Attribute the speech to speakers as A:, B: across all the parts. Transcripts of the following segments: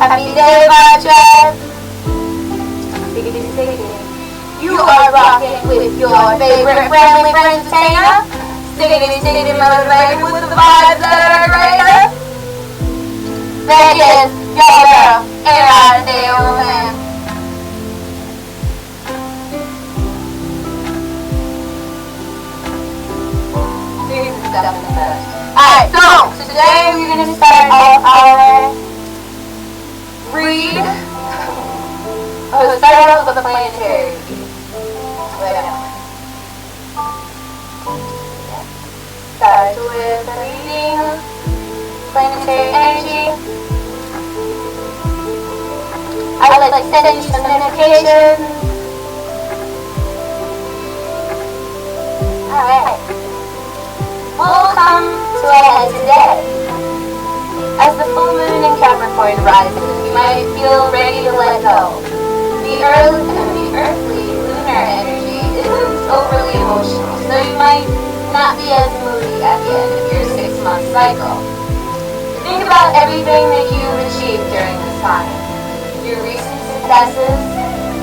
A: Happy day, Roger. Stiggity, stiggity. You are rocking with your favorite friendly friend entertainer. Stiggity, stiggity, motivated with the vibes that are greater. That is your girl, and day old man. Alright, so today we're going to start off our read. Start off with a planetary. Start with reading planetary energy. I would like to send you some notifications. Alright. We'll come to a head today. As the full moon in Capricorn rises, you might feel ready to let go. The earthly lunar energy isn't overly emotional, so you might not be as moody at the end of your 6-month cycle. Think about everything that you've achieved during this time. Your recent successes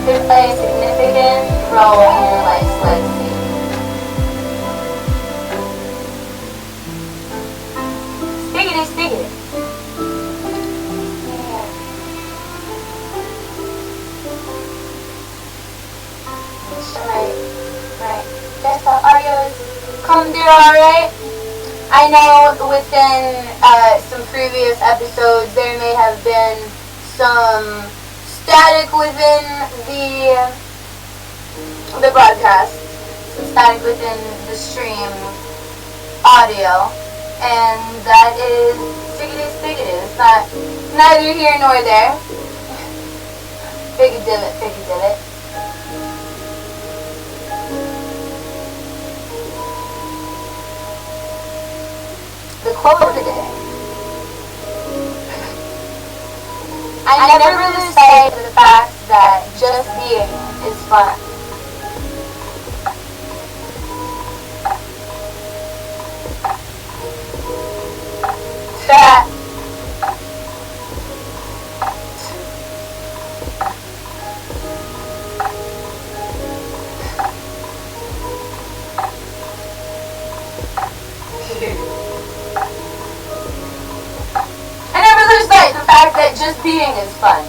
A: could play a significant role in your life's legacy. Stiggity, stiggity. Right. Guess how Ario's come through alright? I know within some previous episodes there may have been some static within the broadcast, some static within the stream audio, and that is stiggity stiggity. It's not neither here nor there. Figgy divot, figgy divot. The quote of the day. I never lose sight of the fact that just being is fun. That just being is fun.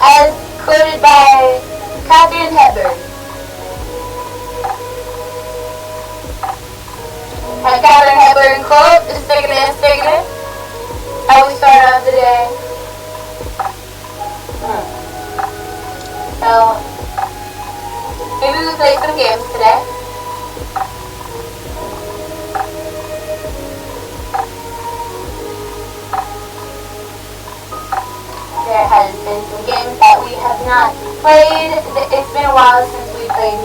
A: As quoted by Katharine Hepburn. A Katharine Hepburn quote is stiggity, stiggity. How we start off the day. So, maybe we play some games today. There has been some games that we have not played. It's been a while since we played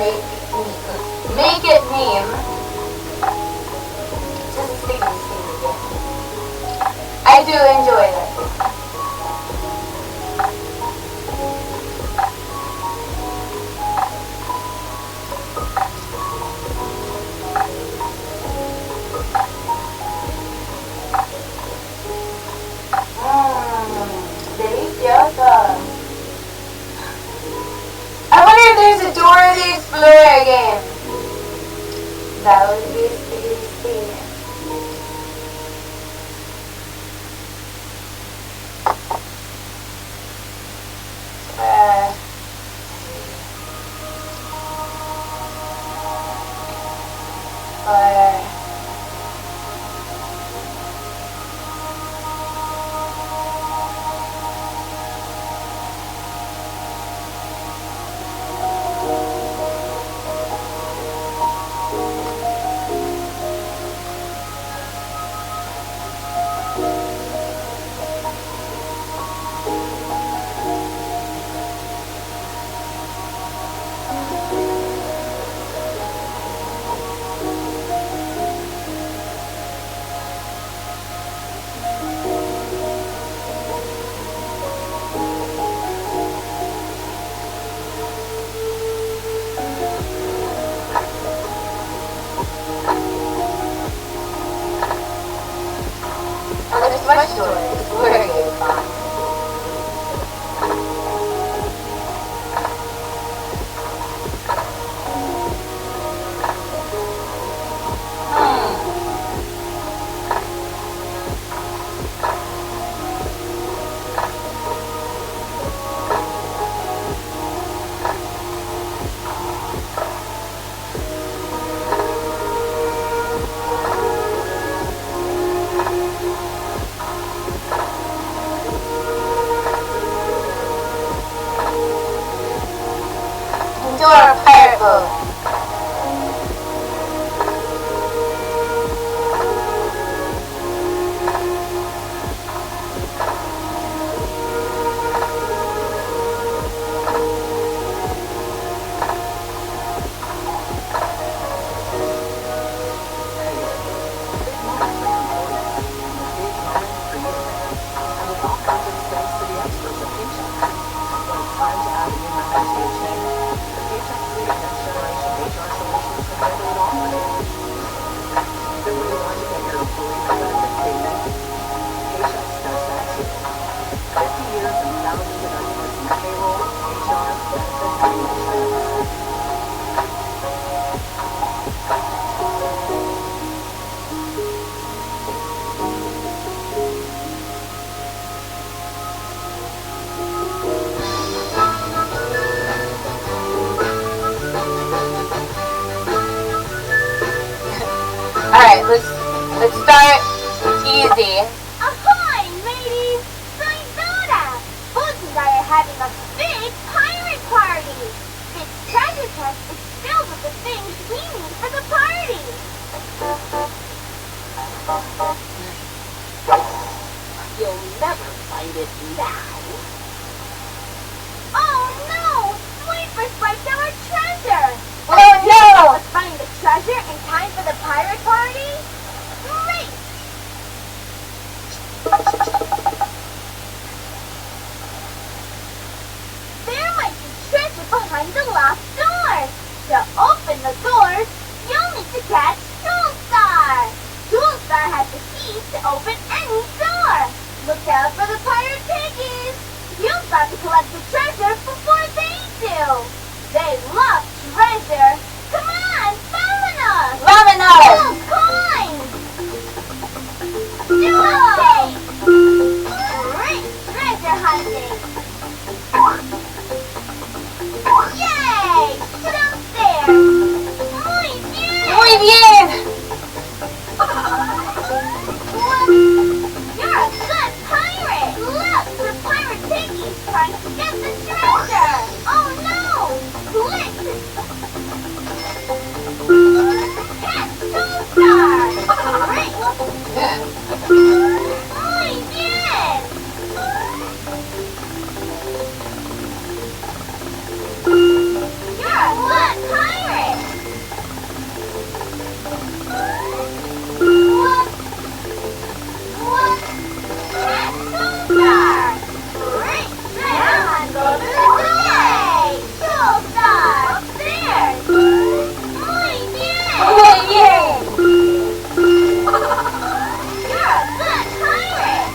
A: Make It Meme. Just a sticky game. I do enjoy that. I wonder if there's a Dora the Explorer game. That would be sticky. door pirate boat. Alright, let's start easy.
B: Ahoy, mateys! So you know that Boots and I are having a big pirate party. This treasure chest is filled with the things we need for the party.
C: You'll never find it now.
B: Oh no! Sweepers wiped our treasure!
A: Oh no!
B: Let's find the treasure in time for the pirate party? Great! There might be treasure behind the locked doors. To open the doors, you'll need to catch Toolstar. Toolstar has the key to open any door. Look out for the pirate piggies. You've got to collect the treasure before they do. They love treasure. Come on, Vamonos!
A: Vamonos!
B: Coins! Okay! Great treasure hunting! Yay! Downstairs! Muy bien!
A: Muy bien!
B: You're a good pirate! Look, the pirate piggy's trying to get the treasure! Oh no! Quick! Catch Toolstar! Great! Muy bien! You're a good pirate! What? Catch Toolstar! Great! Now go to the door! Toolstar! Upstairs! Muy bien!
A: Muy bien!
B: You're a good pirate!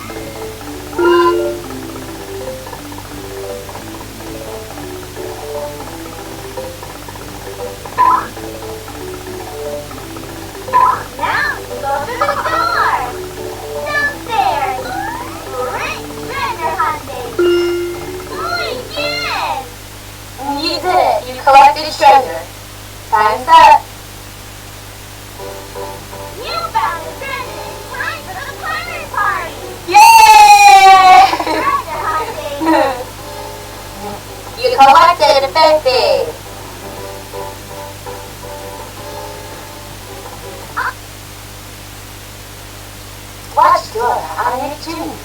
B: Now go to the door! Downstairs! Great treasure hunting! Muy bien!
A: You did it! You collected treasure. Time's up.
B: You found the treasure in time for the pirate party!
A: Yay!
B: Treasure hunting!
A: You collected 50. Watch Dora on your tune.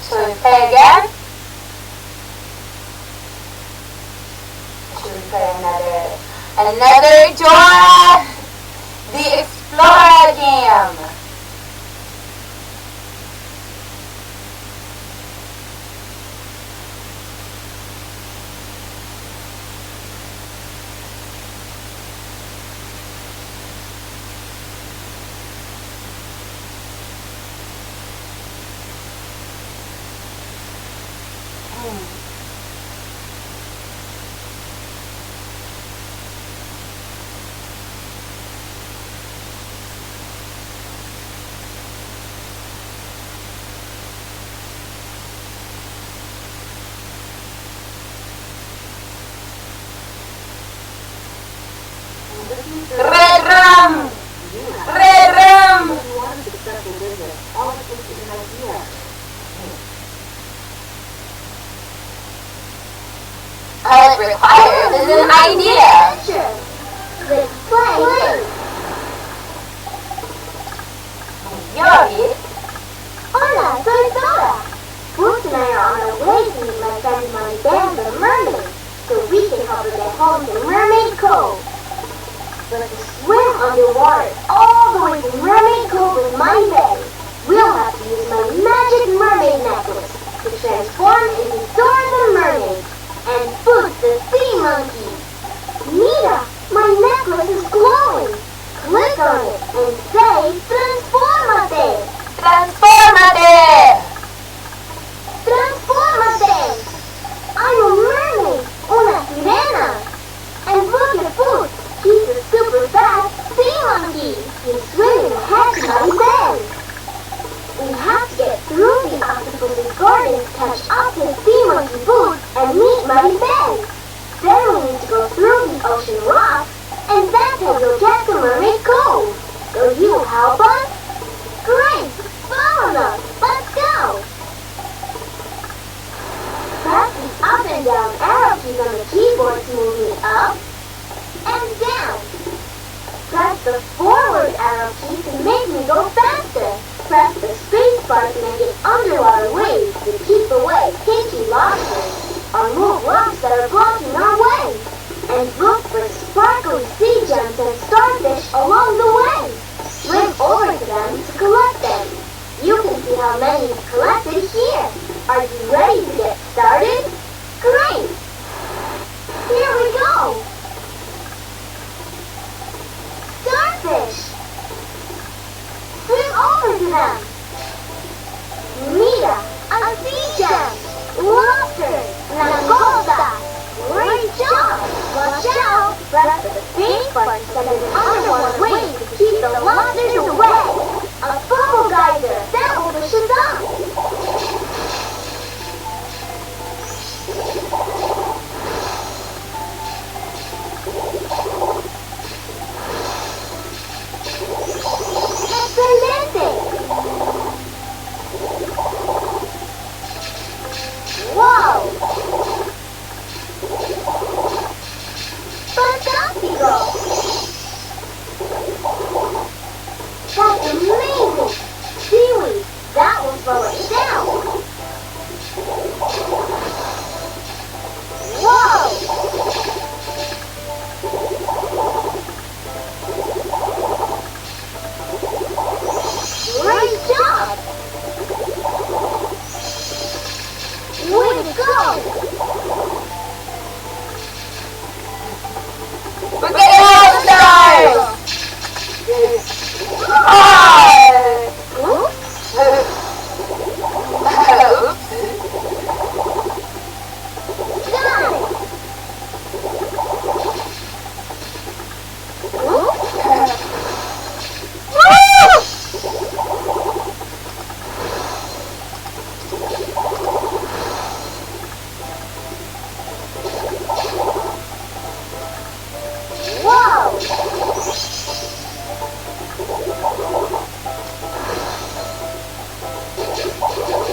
A: Shall we play again? Should we play another Dora the Explorer game? Red rum! Red rum! I like required is an idea.
B: Let's play.
A: You're it.
B: Hola, soy Dora. Boots and I are on our way to meet my friend Money Dan the mermaid, so we can help her get home to Mermaid Cove. Let's swim underwater all the way to Mermaid Cove with Money Dan. We'll have to use my magic mermaid necklace to transform into Dora the mermaid and Boots the sea monkey. Mira, my necklace is glowing. Click on it and say Transformate.
A: Transformate.
B: Transformate. I'm a mermaid, una sirena. And look at Boots, he's a super fast sea monkey. He's swimming ahead to Muddy Bend. We have to get through the octopus's garden, catch up to sea monkey Boots, and meet Muddy Bend. Then we need to go through the ocean rocks, and that's how we'll get to Mermaid Cove. Will you help us? Great! Follow us! Let's go! Press the up and down arrow keys on the keyboard to move me up and down. Press the forward arrow key to make me go faster. Press the space bar to make it underwater waves to keep away pinky lobsters or move rocks that are blocking our way. And look for sparkly sea gems and starfish along the way. Swim over to them to collect them. You can see how many you've collected here. Are you ready to get started? Great! Here we go! Starfish! Swim over to them! Mira, a sea gem! Lobster! Langosta! Great job! Watch out! Press the space bar to send an underwater wave to keep the lobsters away! A bubble geyser! That will push us up! Excelente! Wow! Fantastico! That's amazing! Seaweed! That will slow us down! Whoa! Great job! Way to go!
A: We're getting all the stars.
B: Oops! Got it! Oops! Whoa!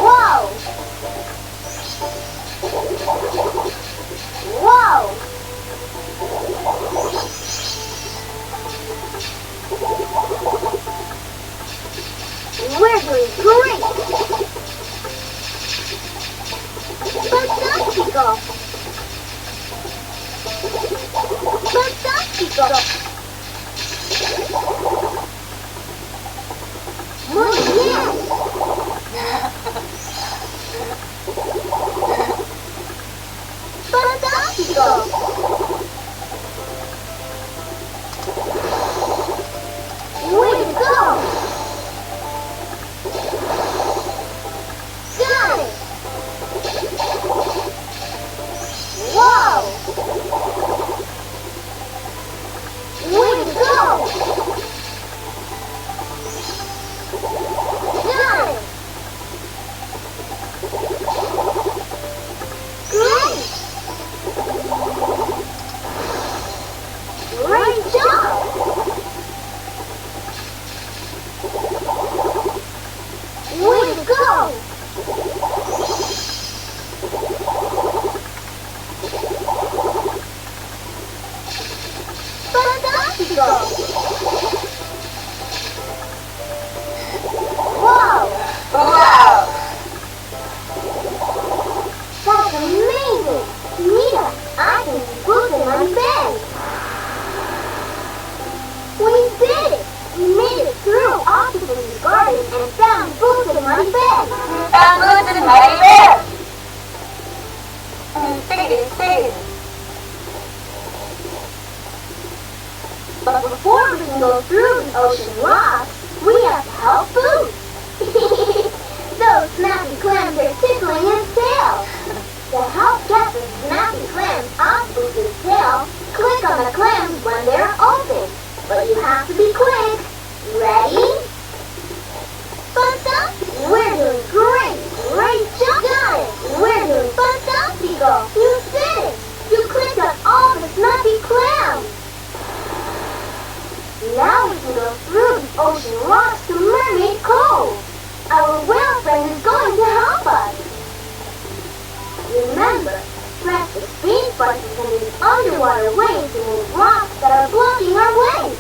B: Whoa! Whoa! We're doing great! Fantastico! Fantastico! Muy bien! Fantastico! Way to go! Got it! Whoa! Mira, I can see boots in my bed. We did it! We made it through Octopus's garden and found boots in my bed.
A: Found boots in my bed. Stiggidy, stiggidy.
B: But before we can go through the ocean rocks, we have to help Boots. Those snappy clams are tickling his tail. To help get the snappy clams off Boots' tail, click on the clams when they're open. But you have to be quick. Ready? Fantastic! We're doing great! Great job! Got it! We're doing fantastico! You did it! You clicked on all the snappy clams! Now we can go through the ocean rocks to Mermaid Cove. Our whale friend is going to help us. Remember, press the speed button and use underwater waves to move rocks that are blocking our way.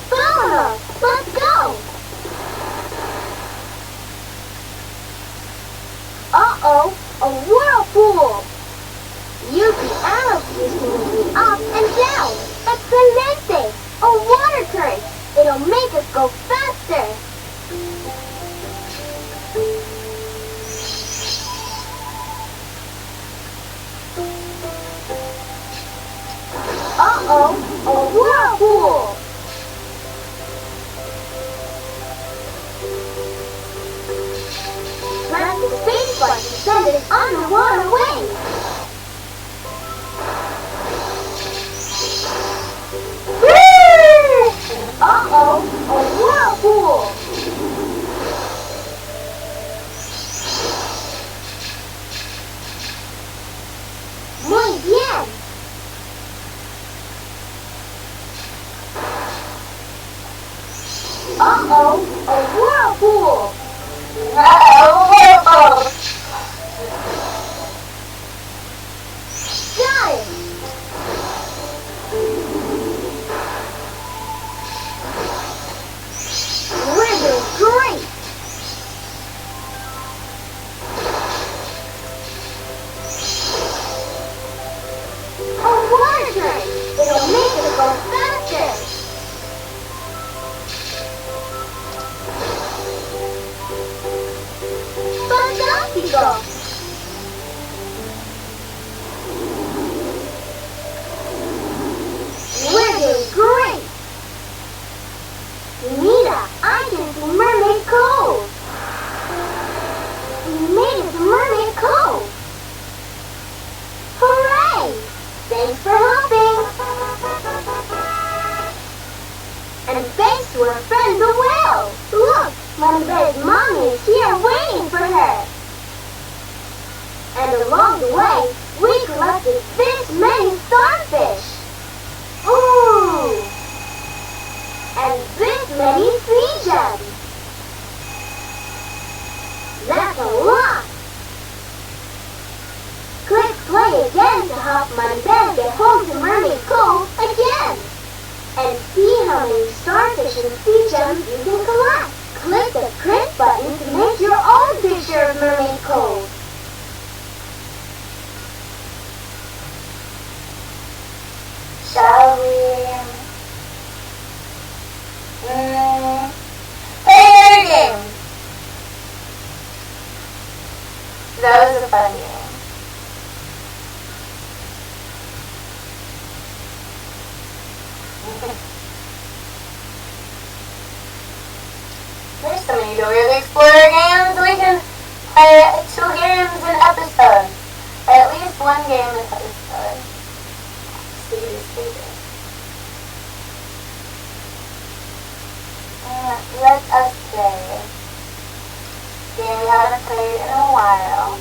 B: Follow us. Let's go. Uh-oh, a whirlpool. Use the arrow keys to move me up and down. Excelente. A water current. It'll make us go faster. Uh-oh, a whirlpool. Press the space button to send it underwater wave. Uh-oh, a whirlpool! Muy bien! Uh-oh, a whirlpool!
A: Uh-oh, whirlpool.
B: Got it! We're doing great! A water current! It'll make us go faster! Fantastico! We're doing great! Mira, I can see Mermaid Cove! We made it to Mermaid Cove! Hooray! Thanks for helping! And thanks to our friend the whale! Look, Maribel's mommy is here waiting for her! And along the way, we collected this many starfish! Ooh! And this many sea gems! That's a lot! Click play again to help Maribel get home to Mermaid Cove again! And see how many starfish and sea gems you can collect! Click the print button to make your own picture of Mermaid Cove!
A: Shall we? Play another game. That was a fun game. There's so many Dora the Explorer games. We can play 2 games an episode. Or at least 1 game an episode. See. Let us play. Game we haven't played in a while.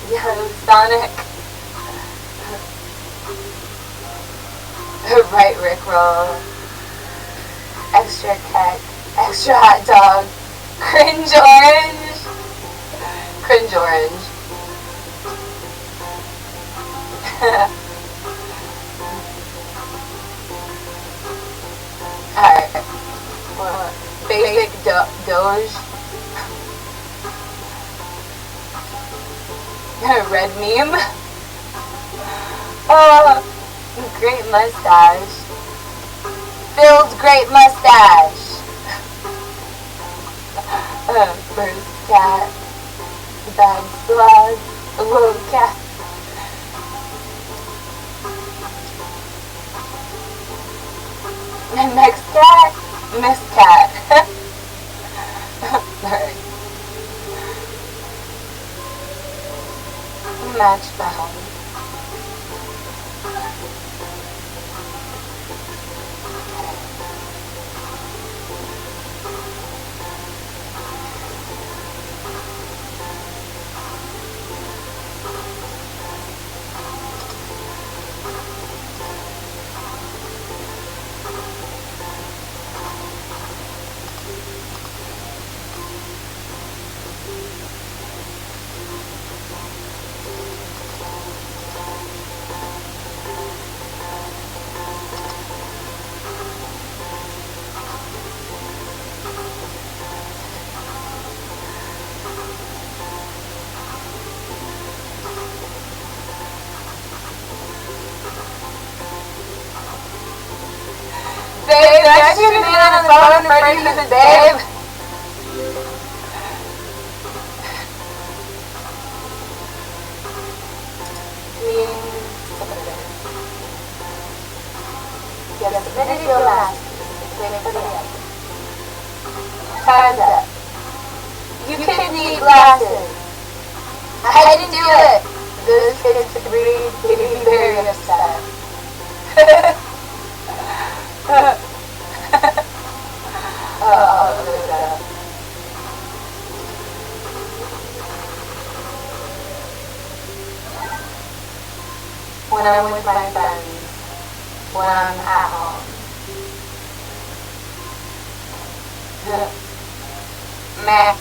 A: Yo, Sonic. Right, Rickroll. Extra keg. Extra hot dog. Cringe orange. Cringe orange. Alright. Basic Doge. Red meme. Oh, great mustache. Phil's great mustache. First cat. Bag slug. Whoa, cat. And next cat. Miss cat. Alright. Match bound. Babe, that should have been on the phone in front of you, babe. Yes, a minute will last. Wait for the end. Time's up. You kids need glasses. I didn't do it. Those kids could read, they'd be very upset. When I'm with my friends, when I'm at home. Meh.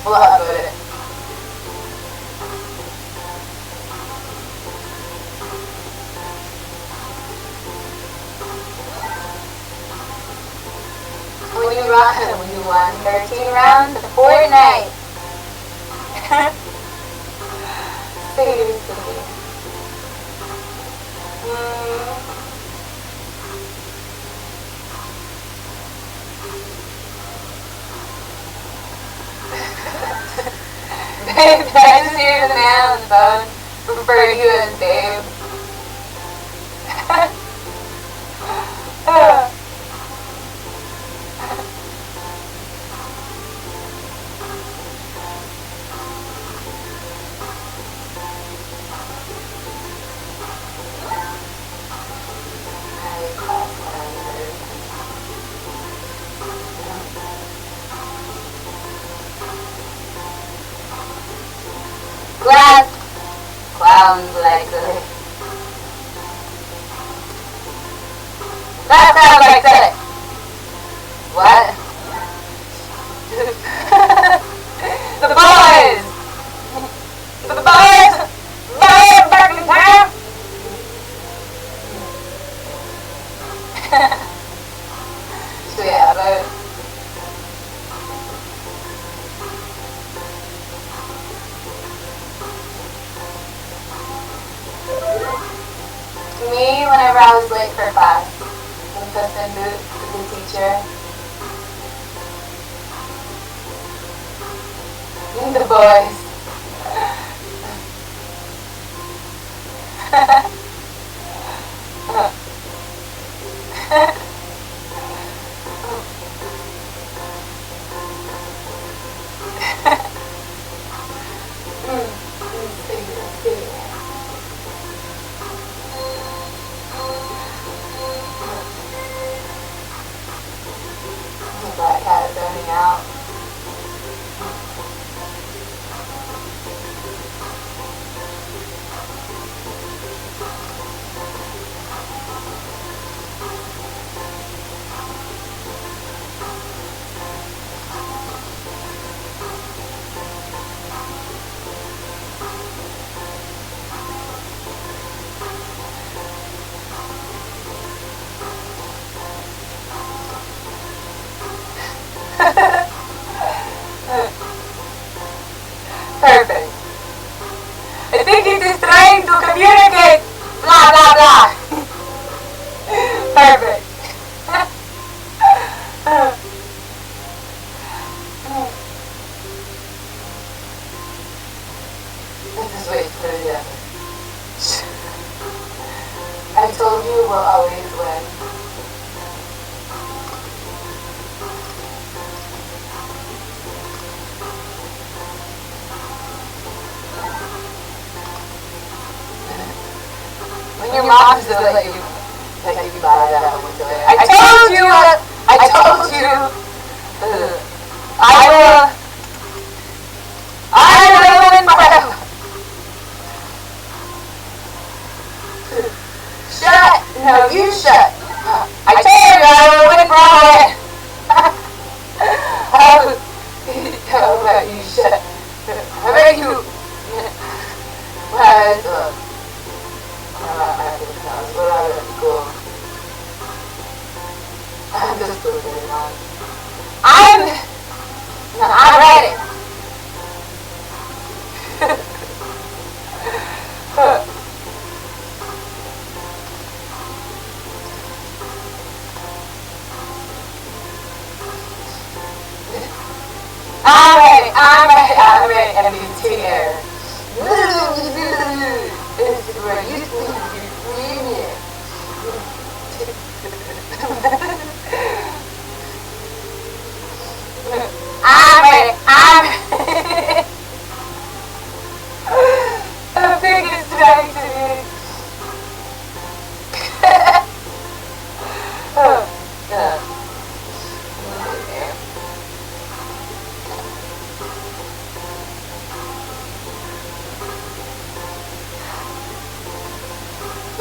A: We'll upload it. When you won 13 rounds of Fortnite. Seriously. Babe, I just hear the man on the phone refer to you as babe. Glass clowns likely. That sounds like it. What? The boys! The boys! Boys back in town! So yeah, but me, whenever I was late for class, and Puss in Boots with the teacher, and the boys. Black cat zoning out. Perfect. I think it is trying to communicate. Blah, blah, blah. Perfect. Let's just wait for the other. I told you we'll always win. When your mom doesn't let you buy that one toy. I told you! I will win forever! Shut! No, you shut! I told you I will win forever! How about you shut? How about you? I'm just proving it on. I'm ready. I'm ready. MBT air. This is where you bring it. I'm ready. The biggest drag to me.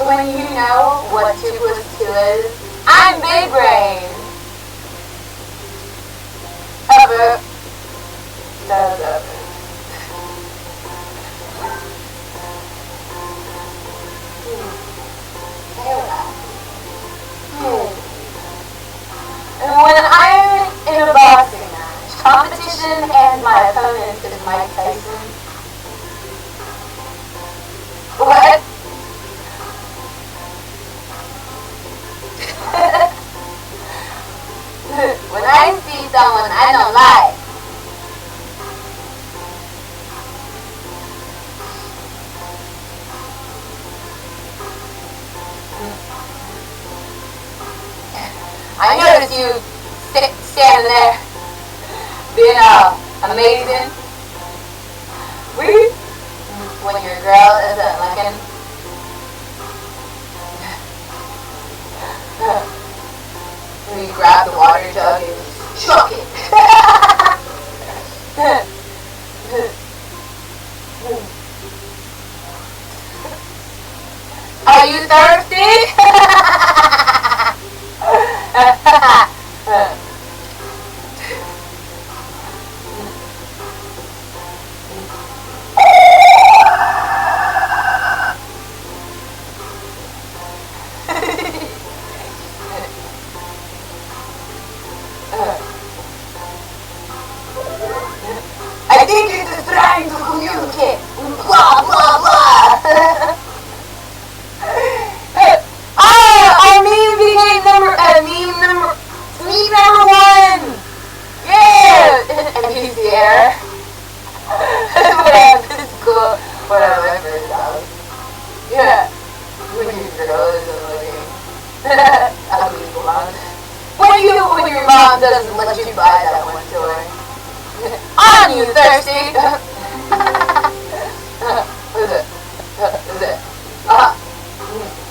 A: When you know what 2 plus 2 is, I'm big brain. Upper. That was upper. And when I'm in a boxing match, competition and my opponent is Mike Tyson. What? When I see someone, I don't like. I noticed you standing there, being amazing. When your girl isn't looking. When you grab the water jug and chuck it. Are you thirsty? I think it is trying to communicate. Blah, blah, blah. Meme number 1. Yeah. And he's here. Whatever. This is cool. Whatever it does. Yeah. When your girl isn't looking. Ugly blonde. When your mom doesn't let you buy that one toy. On you, thirsty! Who's it?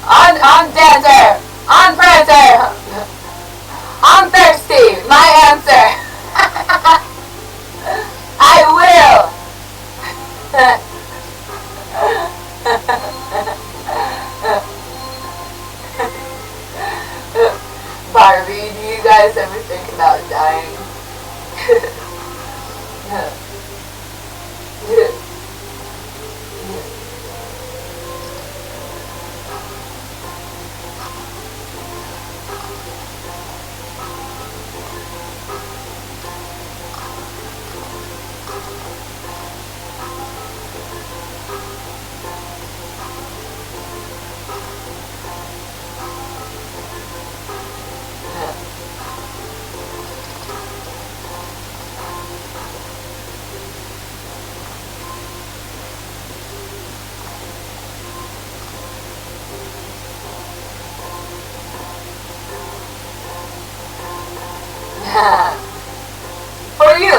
A: On dancer! On prancer! On thirsty! My answer! I will! Barbie, do you guys ever think about dying? For you.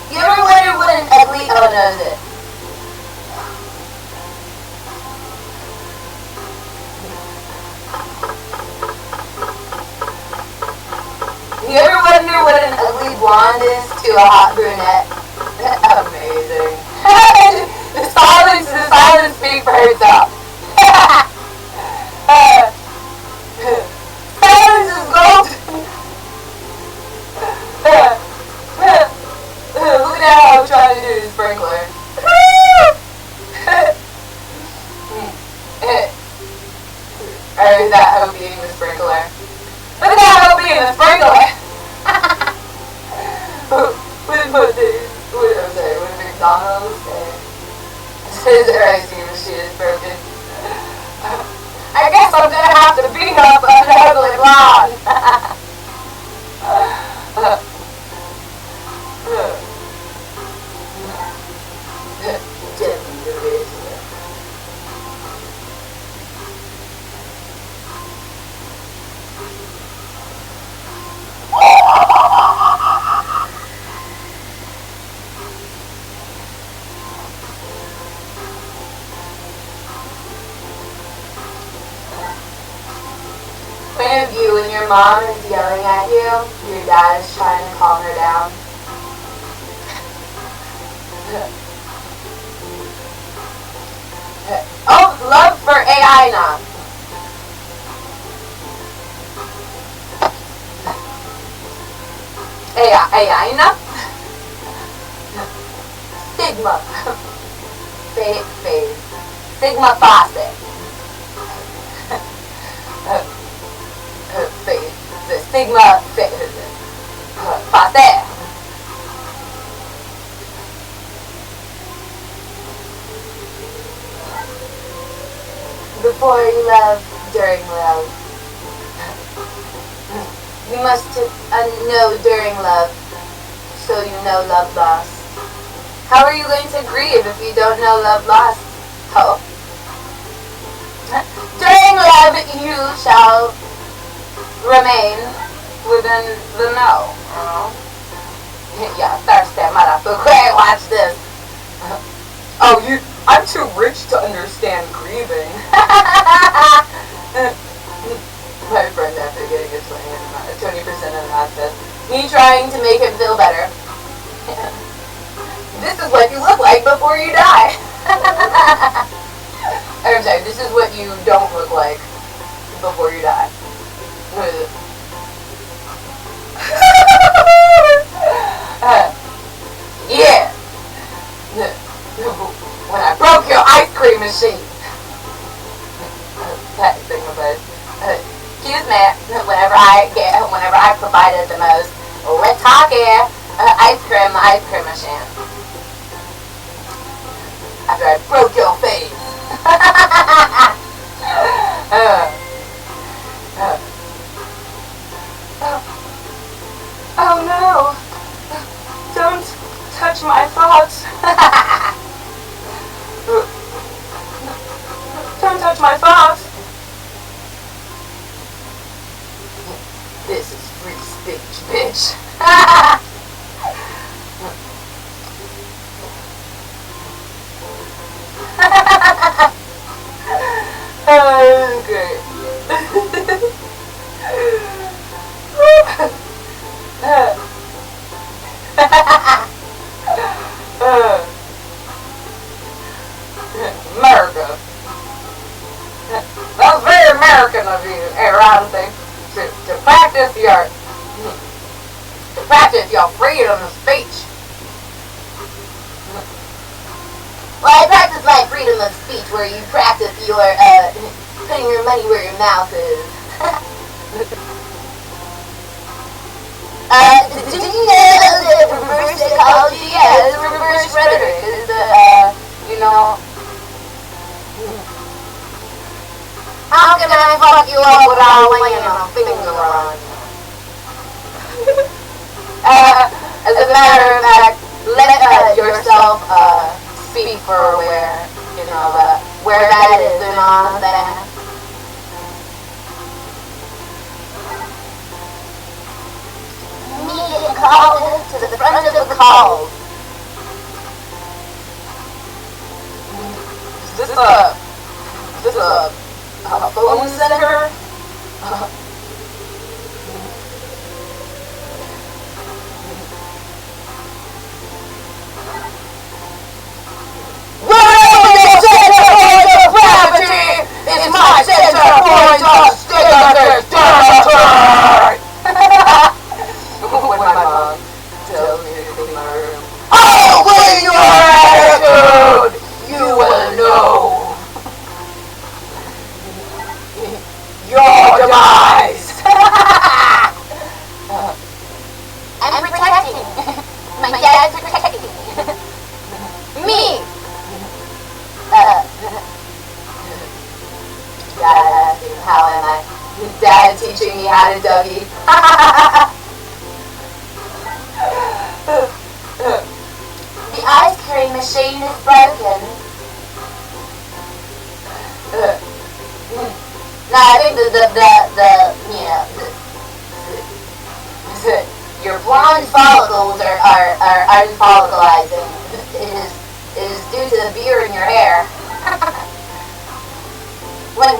A: You ever wonder what an ugly... Oh, no, is it? You ever wonder what an ugly blonde is to a hot brunette? Amazing. The silence speaks for herself. Silence is gold. Look at how I'm trying to do the sprinkler. Or is that Hope being the sprinkler? Look at that Hope being the sprinkler. What McDonald's says their ice cream machine is broken. I guess I'm gonna have to beat up an ugly blonde. Point of view, when your mom is yelling at you, your dad is trying to calm her down. Oh, love for AI now. AI now? Sigma. Phase. Sigma faucet. The Sigma faucet. Before you love, during love. You must know during love, so you know love lost. How are you going to grieve if you don't know love lost? Oh. During love, you shall remain within the know. Yeah, thirsty motherfucker. Watch this. Oh, I'm too rich to understand grieving. My friend after getting a 20% of an outfit. Me trying to make him feel better. This is what you look like before you die. I'm sorry, this is what you don't look like before you die. Yeah. When I broke your ice cream machine. Excuse me. Whenever I provided the most talking ice cream machine. After I broke your face. Oh no! Don't touch my thoughts. Don't touch my thoughts. This is free speech, bitch. Oh, great. America. That was very American of you, Aronte, to practice your freedom of speech. Well, I practice my freedom of speech where you practice your, putting your money where your mouth is. Did you know that reverse psychology? Yeah, it's reverse rhetoric. It's, How can I fuck you up without laying a finger on you? As a matter of fact, let yourself speak for where that is and all of that. Me getting called to the front of the calls. Is this a phone center? Wherever your center point of gravity is my center point of stiggidy. When my mom tells me to clean my room, I'll clean your attitude! You will know your demise! I'm protecting. My dad's protecting me. Dad asking, how am I? Dad teaching me how to Dougie. The ice cream machine is broken. No, I think your blonde follicles are unfollicalizing. It is due to the beer in your hair. I'm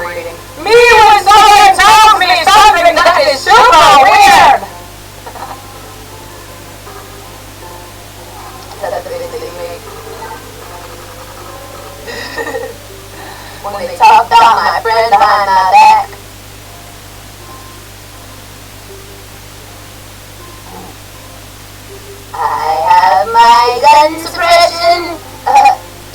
A: reading. Me when someone tells me something that is super weird! That's basically me. When they talk about my friend behind my back. I have my gun suppression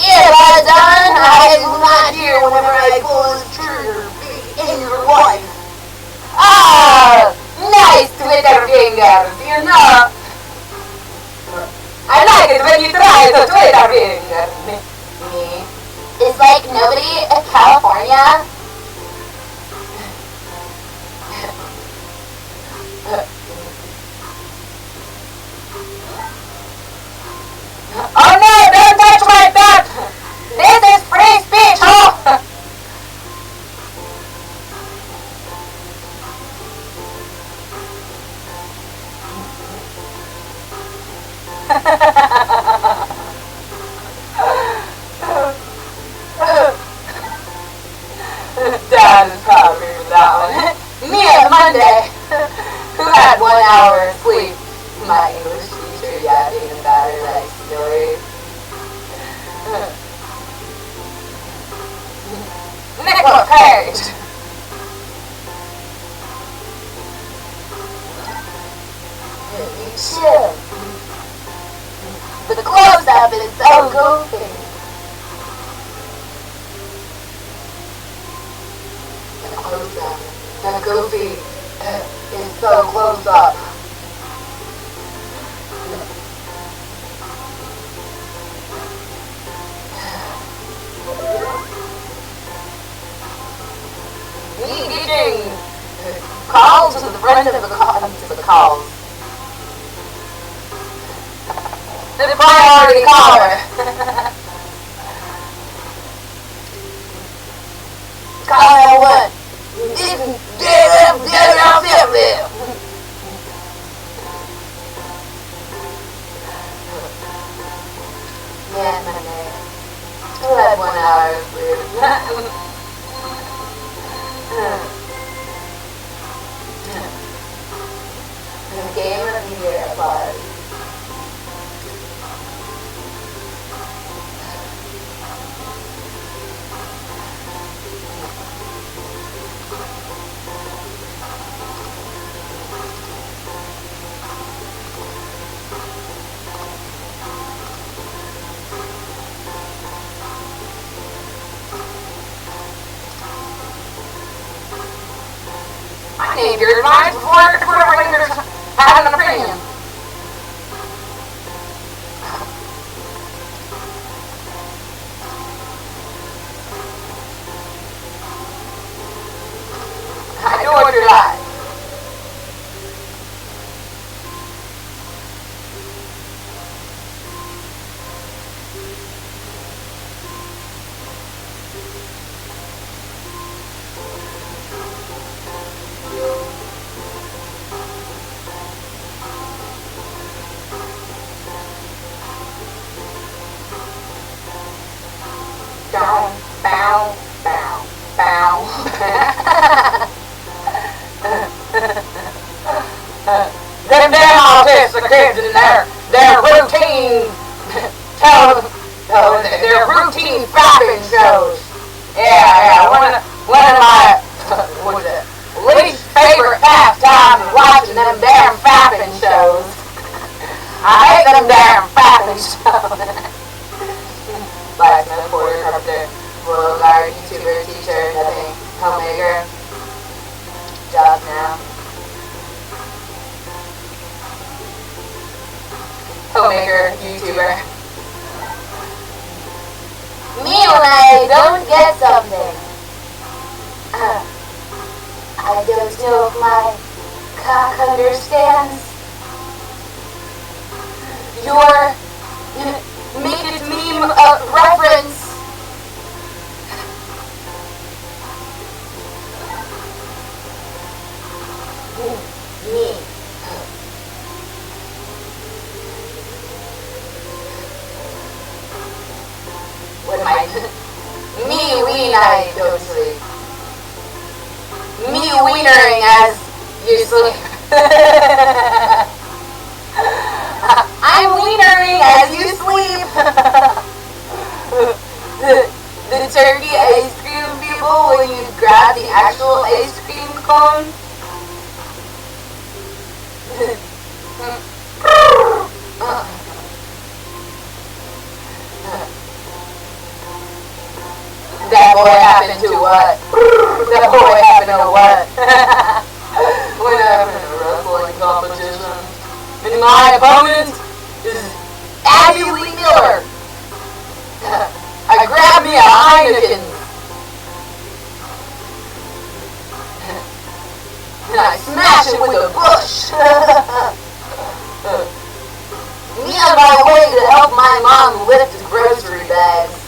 A: earbuds on. I will not hear whenever I pull the trigger. Be in your life. Ah, nice Twitter finger. You know, I like it when you try the Twitter finger. Me. It's like nobody in California. Oh no, don't touch my butt! This is free speech, oh! Dad is proud of me for that one. Me on Monday, who had 1 hour of sleep. My English teacher yapping about her life story. Nicolas Cage! You chill. But the close-up is so goofy. The close-up, the goofy is so close-up. Me getting calls to the front of the calls. The priority caller. Call what? Yeah, my name. Still had 1 hour of sleep. The game of the year applause. I need your advice before fingers have an opinion. bow, bow, bow. Them damn autistic kids in their routine, their routine fapping shows. Yeah, one of my least favorite pastimes is watching them damn fapping shows. I hate them damn fapping shows. Blacksmith, porter, carpenter, royal guard, YouTuber, teacher, nothing, homemaker, jobs now. Homemaker, YouTuber. Me when I don't get something. I don't know if my cock understands your make it meme reference. Me. What am I? Me when I don't sleep. Me wienering as you sleep. I'm wienering as you sleep. the turkey ice cream people when you grab the actual ice cream cone. That boy happened to what? That boy happened to what? What happened to wrestling competition? And my opponent is Abby Lee Miller. I grabbed me a Heineken. And I smashed it with a bush. Me on my way to help my mom lift the grocery bags.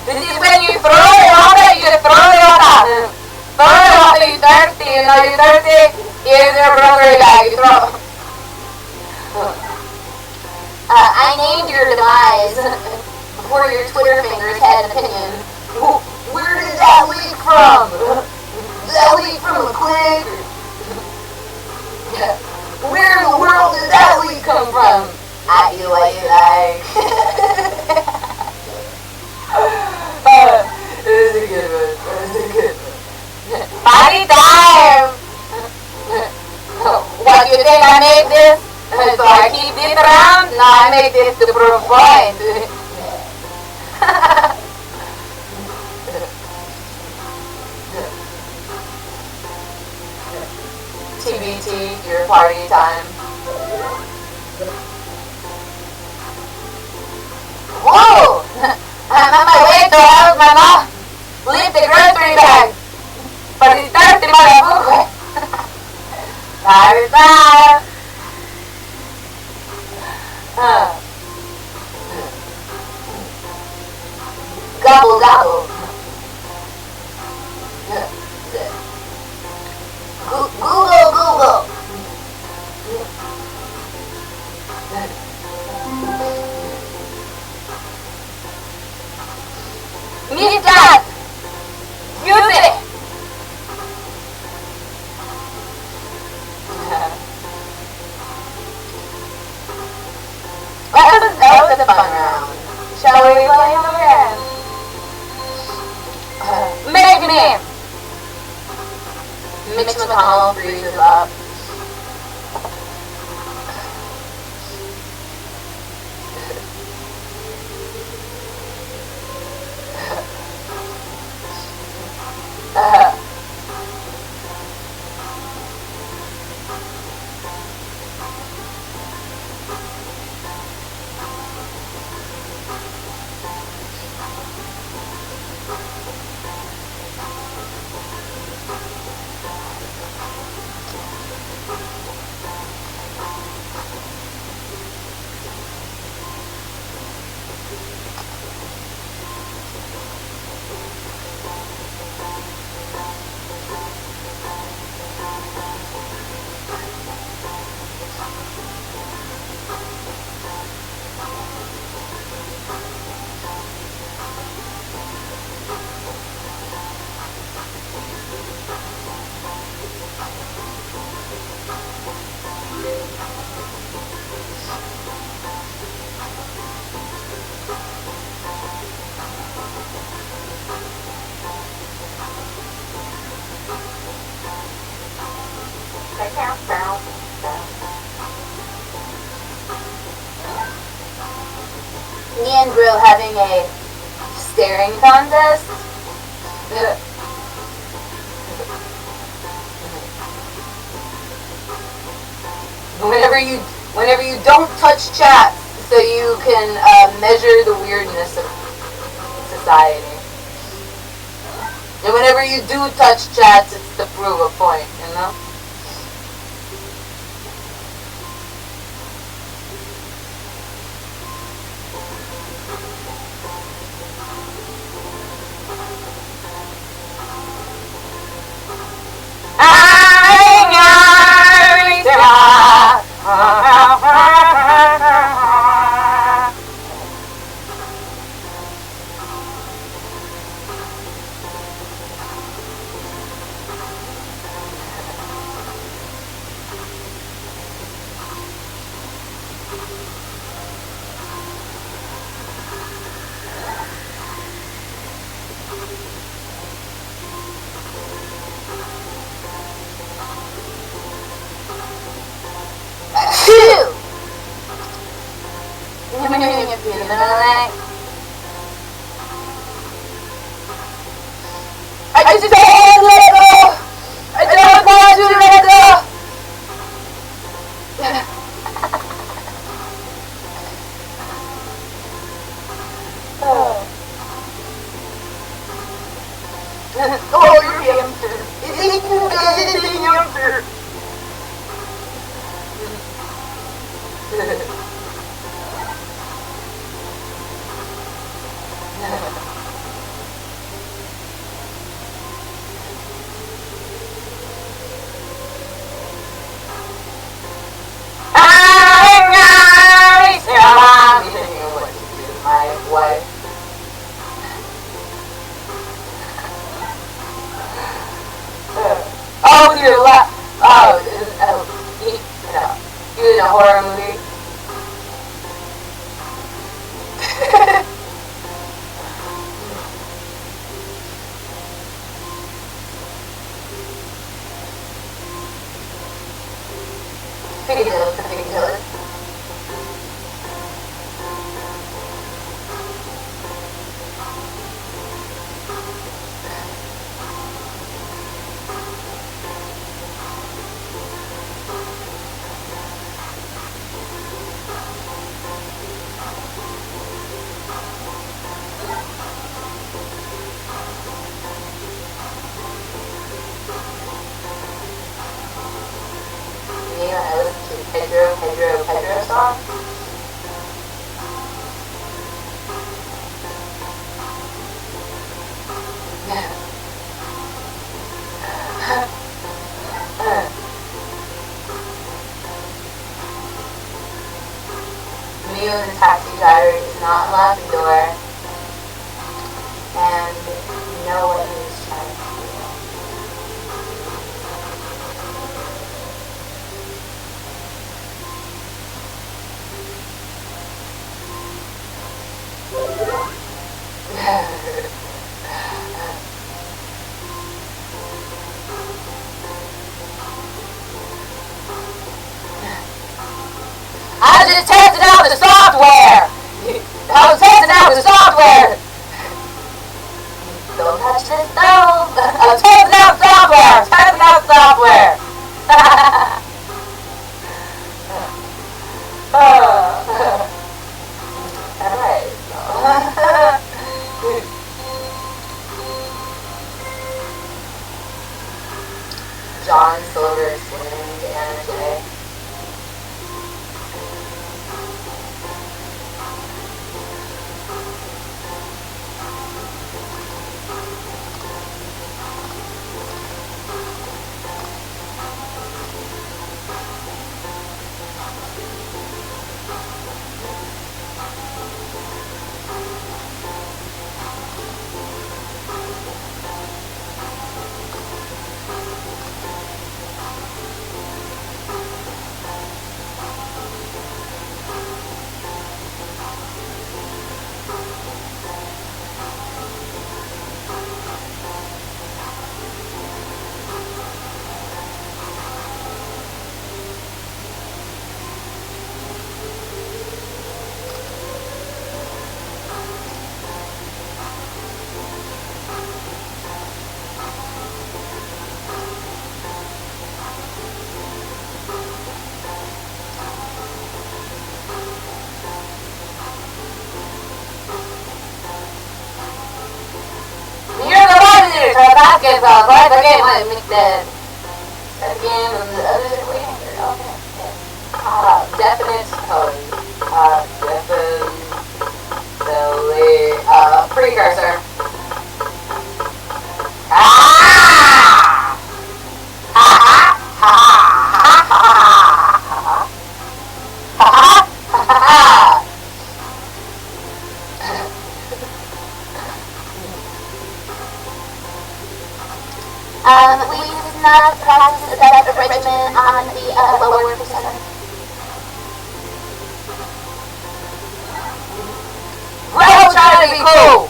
A: This is when you throw it on it, you throw it on it. Throw it on it, you're thirsty, and now you're thirsty, here's your grocery bag, you throw. I named your demise before your Twitter fingers had an opinion. Where did that leak from? Did that leak from a click? Where in the world did that leak come from? At you like you like. This is a good one. This is a good one. Party time! What, you think I made this? So I keep this around? No, I made this to prove a point. TBT, your party time. Whoa! I'm on my way to help my mom lift the grocery bag. But it's thirsty motherfucker. Party time. Gobble gobble. Google Google. Meet that. Music. That was a fun round. Shall we play them again? Make me. Mitch McConnell freezes up. me and Bro having a staring contest. Whenever you don't touch chat, so you can measure the weirdness of society. And whenever you do touch chats, it's to prove a point, you know? I just don't want to let go! I don't want to let go! Oh, you're a hamster. It's a hamster. My wife. Oh, you're you in a horror movie. Ridiculous. I listen to Pedro song. Me and the taxi driver does not unlock the door, and you know what he was trying to do. I just tested out the software! I was testing out the software! Don't touch the stove! I'm testing out software! I'm testing out software! Alright. John Silver swimming to Anna today. basketball, but again, I make that again on the other way. Okay. Definite code. Definitely precursor. We did not practice that regimen on the lower percenter. Bro, trying to be cool.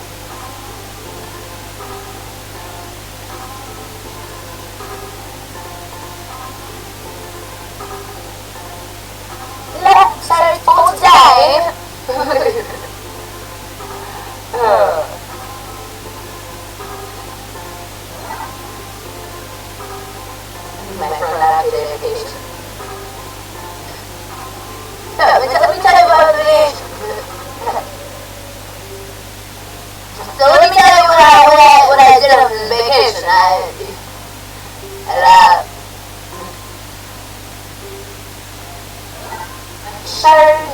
A: Lectures for today. My friend after the education. So, let me tell you about the vacation. So let me tell you what I did on this vacation. I shared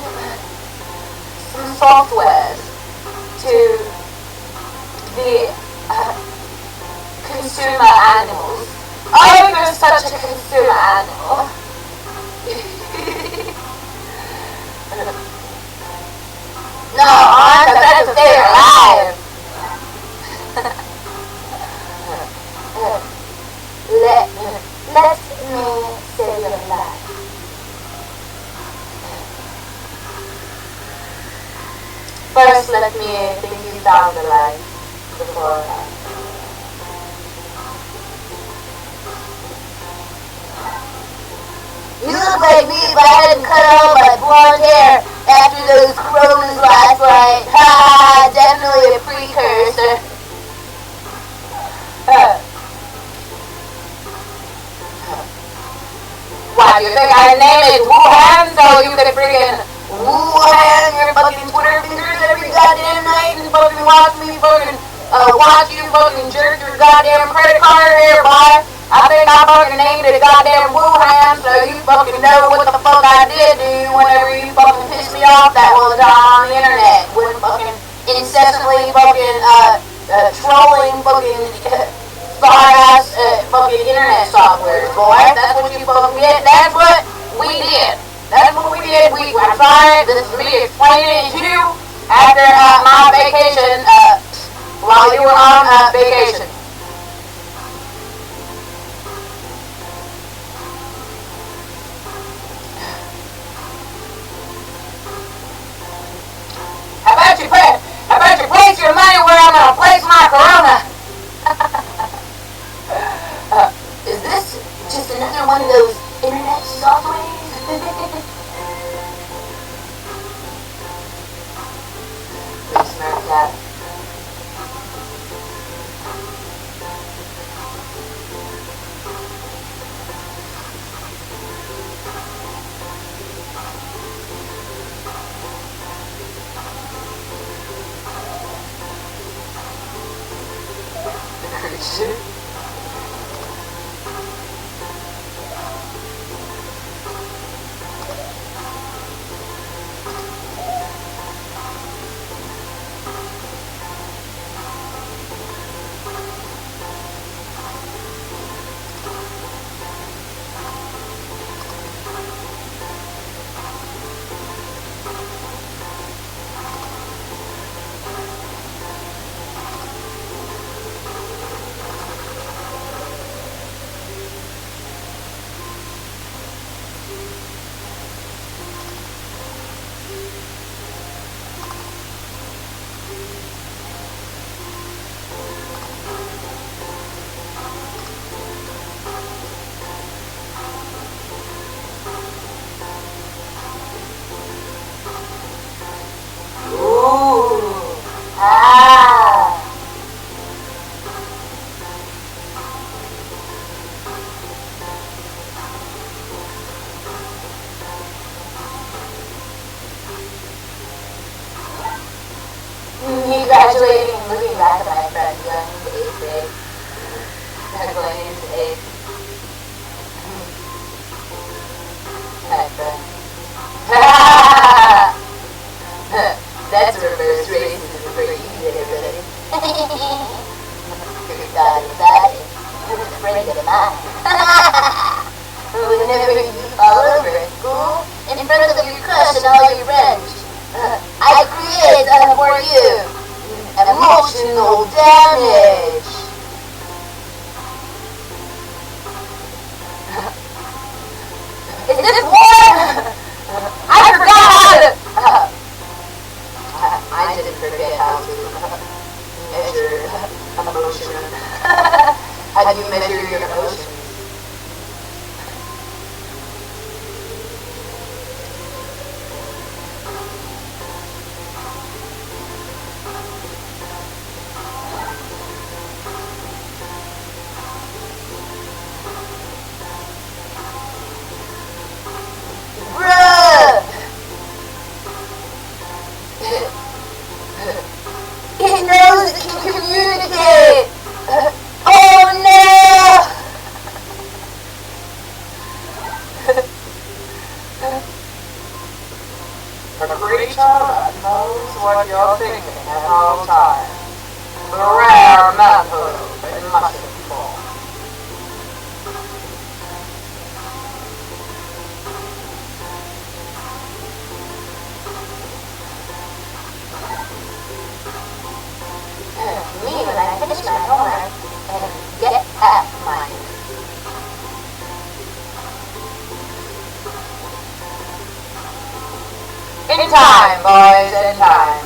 A: some software to the consumer animals. Oh, you're such a consumer animal. No, I'm the best to stay alive. Let me save your life. First, let me think you down the line before You look like me if I hadn't cut all my blonde hair after those coronas last night. Ha, definitely a precursor. Why, you think I name it Wuhan so you could friggin' Wuhan your fucking Twitter fingers every goddamn night and fucking watch me fucking, watch you fucking jerk your goddamn credit card here, boy? I think I fucking named it goddamn Wuhan so you fucking know what the fuck I did to you whenever you fucking pissed me off that one time on the internet when fucking incessantly fucking, trolling fucking sorry-ass fucking internet software, boy. That's what you fucking did. That's what we did. That's what we did. I tried. This is me explaining it to you after my vacation, while you were on vacation. How about you place your money where I'm gonna place my Corona? Is this just another one of those internet softwares? Big smart cat. Shit. Me graduating and moving back to my friend's young 8th grade. going into eighth. Hi, friend. That's reverse racism for you, everybody. Your daughter thought it. A friend of mine. Whenever you fall over at school, in front of your crush and all your friends, I create for you emotional damage. Is this war? I forgot how to... I didn't forget how to measure emotion. How do you measure your emotions? Bruh! It knows it can communicate! Oh no! A creature that knows what you're thinking at all times. The rare manhood in mushroom form. Me when I finish my homework and get at mine. In time, boys, in time.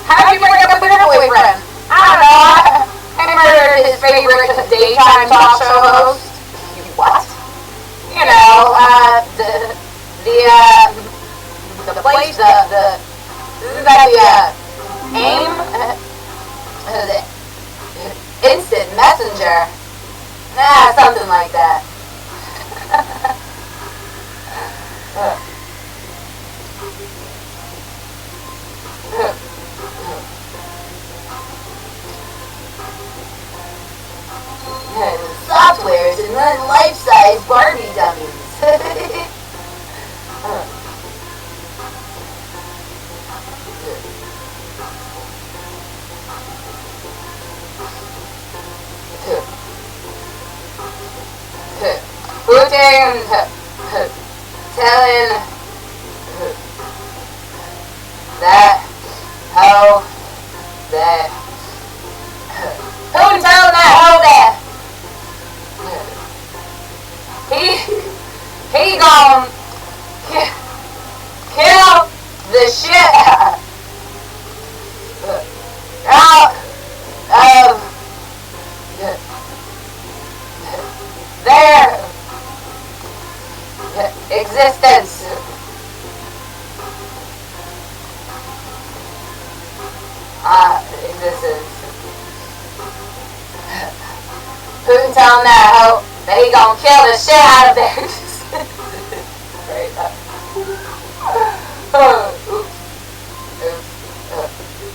A: How'd you break up with your boyfriend? I don't know. I murdered his favorite daytime talk show host. You what? You know, the place, isn't that the, AIM? The instant messenger. Nah, something like that. Softwares and then life-size Barbie dummies. Putting, telling that hoe that who telling that hoe that he gon' kill the shit out of their existence. Existence. Putin telling that hoe that he gonna kill the shit out of their existence. Right.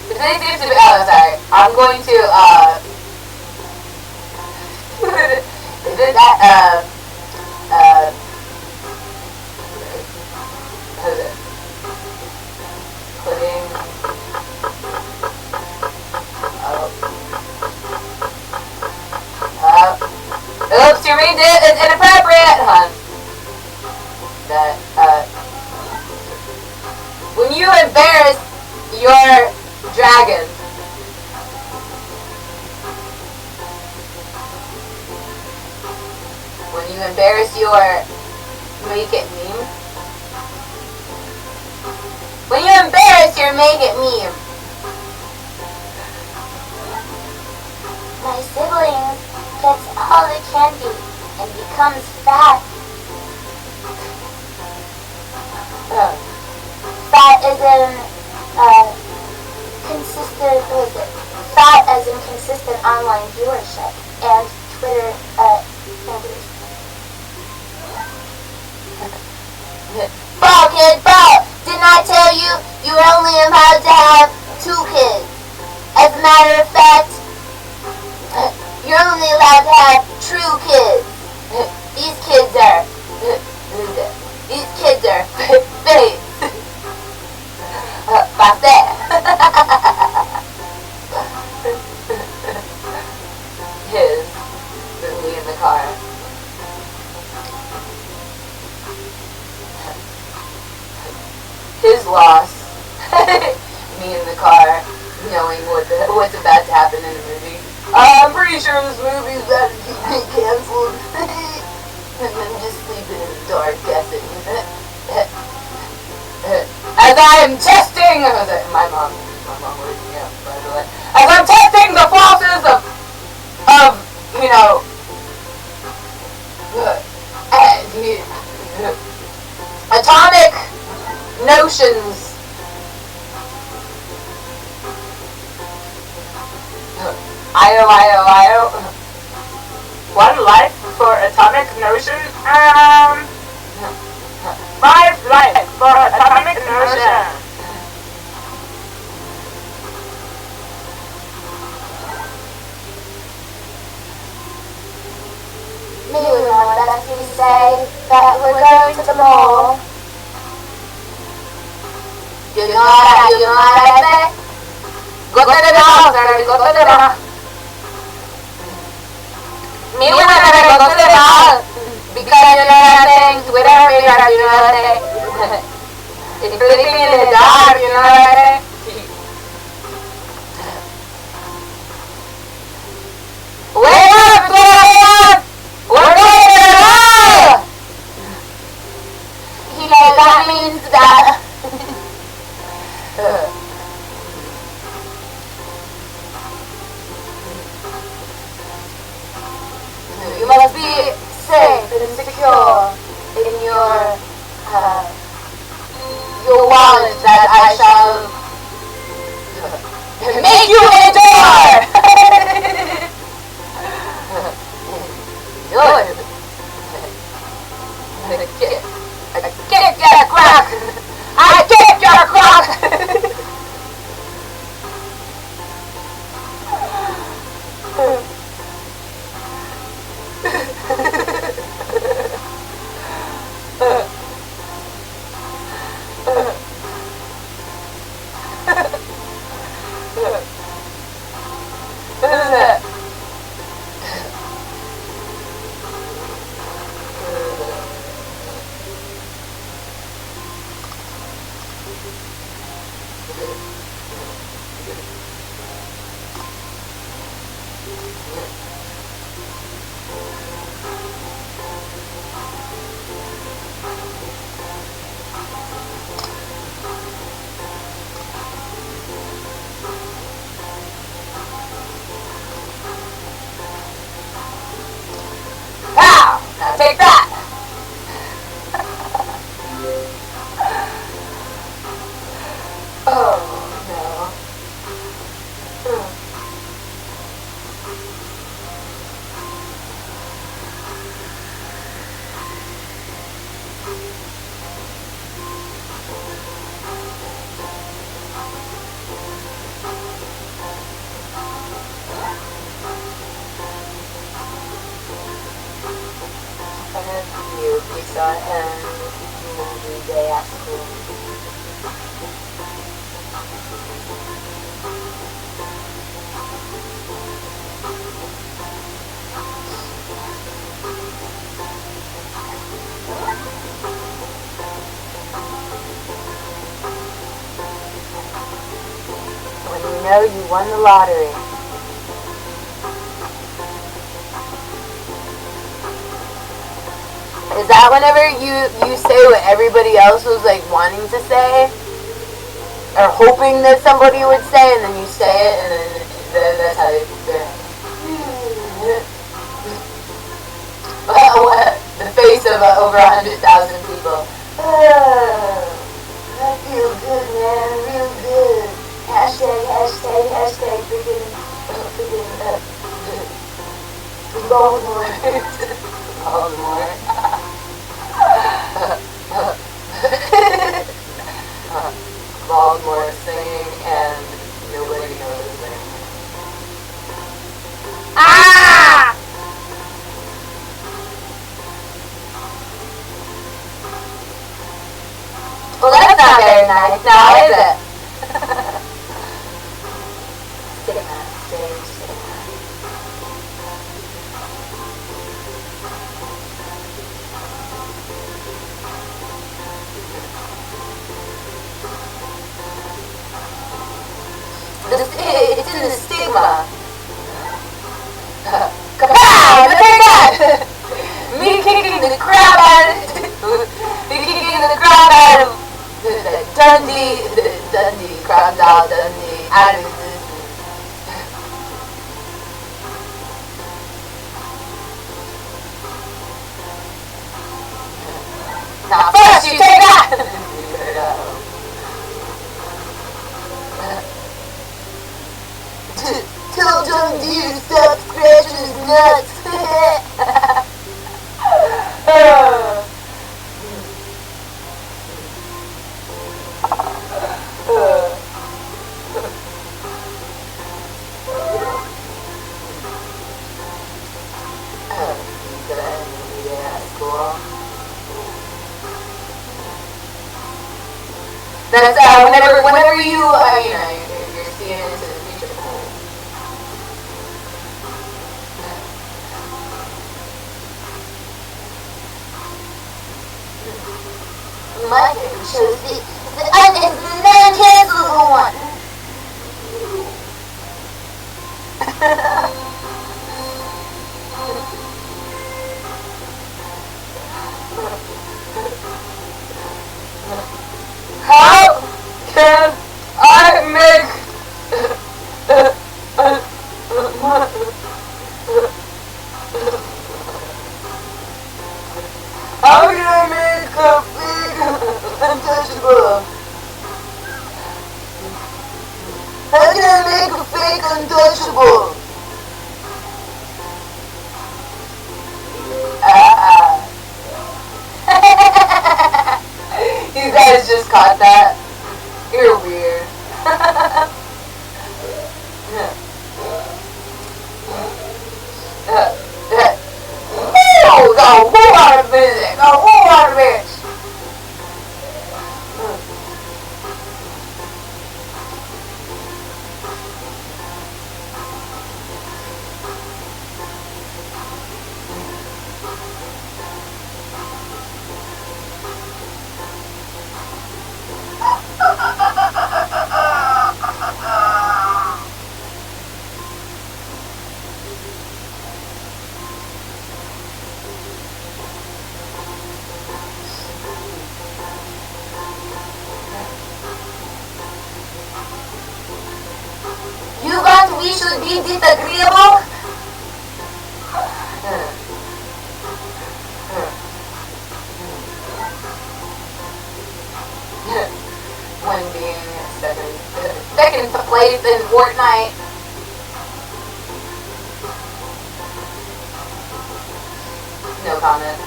A: Today seems to be. Oh, sorry. I'm going to. Isn't that putting oops, you read it, it's inappropriate, hon. That, when you embarrass your dragon, embarrass your make it meme. When you embarrass your make it meme.
B: My sibling gets all the candy and becomes fat. Fat as in fat as in consistent online viewership and Twitter fingers.
A: Ball, kid, ball! Didn't I tell you you were only allowed to have 2 kids? As a matter of fact, you're only allowed to have true kids. These kids are fake. Passé. His with me in the car. His loss. Me in the car, knowing what's about to happen in the movie. I'm pretty sure this movie's about to be canceled. And I'm just sleeping in the dark, guessing. As I am testing, my mom woke me up, by the way. As I'm testing the forces of atomic notions. Io. One life for atomic notion? 5 life for atomic notion.
B: Me and my bestie say that we're going to the mall.
A: You know what I say? Go to the mall, sir. Go to the mall. Me and my brother go to the mall because you know what I'm saying. Twitter figures, you know what I'm saying. It's sleeping in the dark, you know what I'm saying. Wake up, Twitter! We're going to the mall!
B: You know that means that.
A: You must be safe and secure in your wallet that I shall make you endure! Good. I kicked your crack! I kicked your crack! Take that! Oh no. We saw movie day at school. When you know you won the lottery. Is that whenever you say what everybody else was like wanting to say? Or hoping that somebody would say, and then you say it, and then that's how they're the face of over 100,000 people. I feel good, man, real good. Hashtag freaking Baltimore. Baltimore. Baltimore singing and nobody knows it. Ah! Well, that's not very nice now, is it? Stigma, stigma. It's in the stigma. Kapow! Look at that! Me kicking the crap out of me kicking the crap out of the Dundee crocodile Dundee out of existence. Now first you take that! Tell Dundee to stop scratching his nuts. That's whenever you you're seeing into the future. My favorite show is the non-cancelable one. How can I make how can I make a big untouchable? How can I make a fake untouchable? You guys just caught that? You're weird. Go, who are the music? Go, who are the bitch? You want we should be disagreeable? When being second to place in Fortnite. No comment.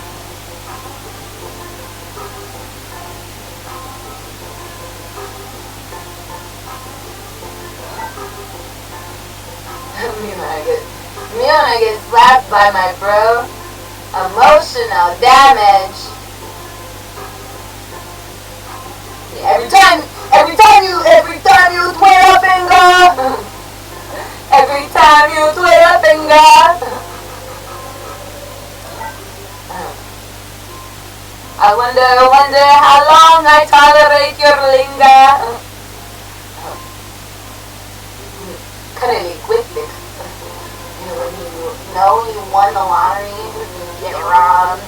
A: Me when I get slapped by my bro. Emotional damage. Every time you twit a finger. Every time you twit a finger. I wonder how long I tolerate your linger. Kind of linguistic. When you know you won the lottery and you get robbed.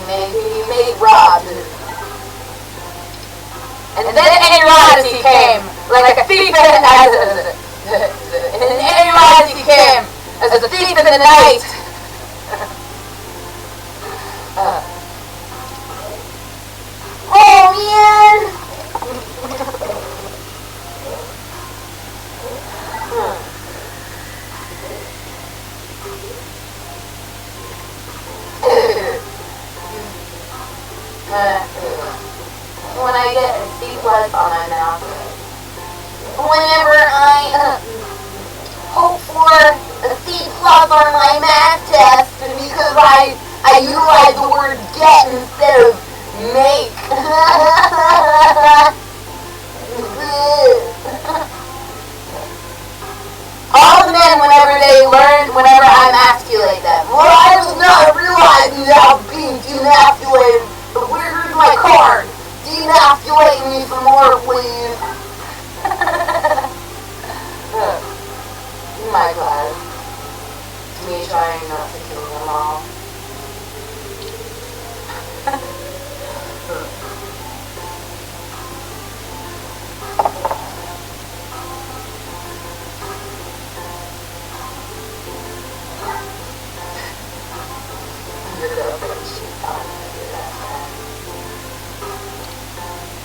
A: he made robbed. And then Anurati came, like a thief in the night. And Anurati came as a thief in the night. Oh man! When I get a C plus on my mouth, whenever I hope for a C plus on my math test, because I utilize the word get instead of make. All the men, whenever I emasculate them, well, I was not realizing that I was being demasculated, but where's my card? Demasculate me some more, please. My God. Me trying not to kill them all.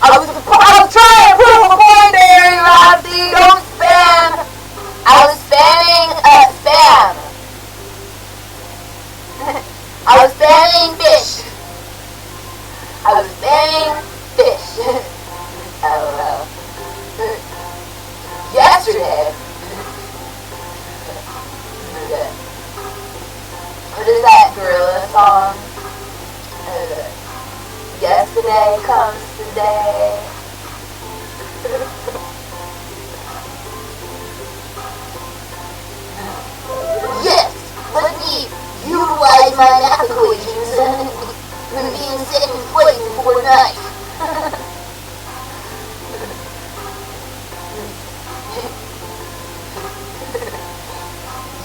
A: I was trying to prove a point there, Roxy. Don't spam. I was spamming spam. I was spamming fish. I was spamming fish. LOL. Yesterday. What is that gorilla song? Yesterday comes today. Yes, let me utilize my math equations and be in second place in Fortnite.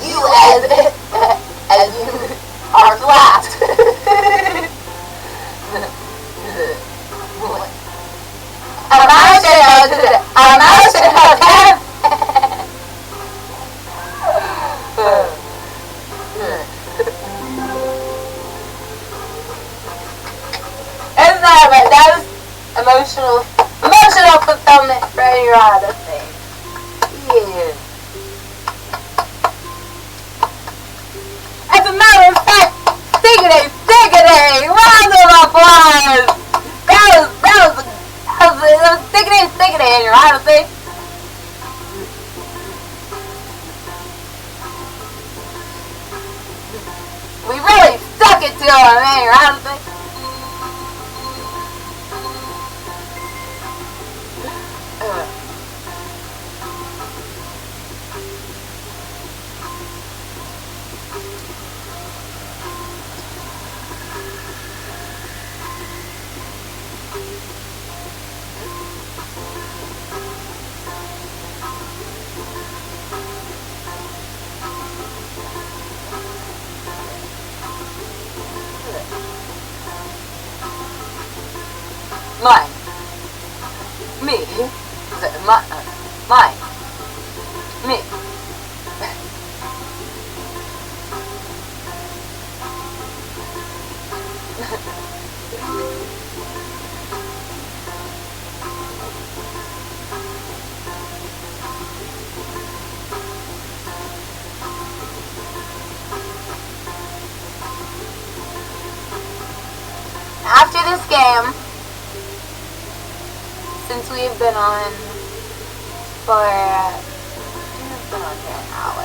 A: You as you are flat. That was emotional fulfillment for your other thing. Yeah. As a matter of fact, stiggidy, round of applause. That was stiggidy in your honesty. We really stuck it to him, man, your honesty. Mine. Me. Mine. Me. After this game, since we've been on for, we've been on here an hour.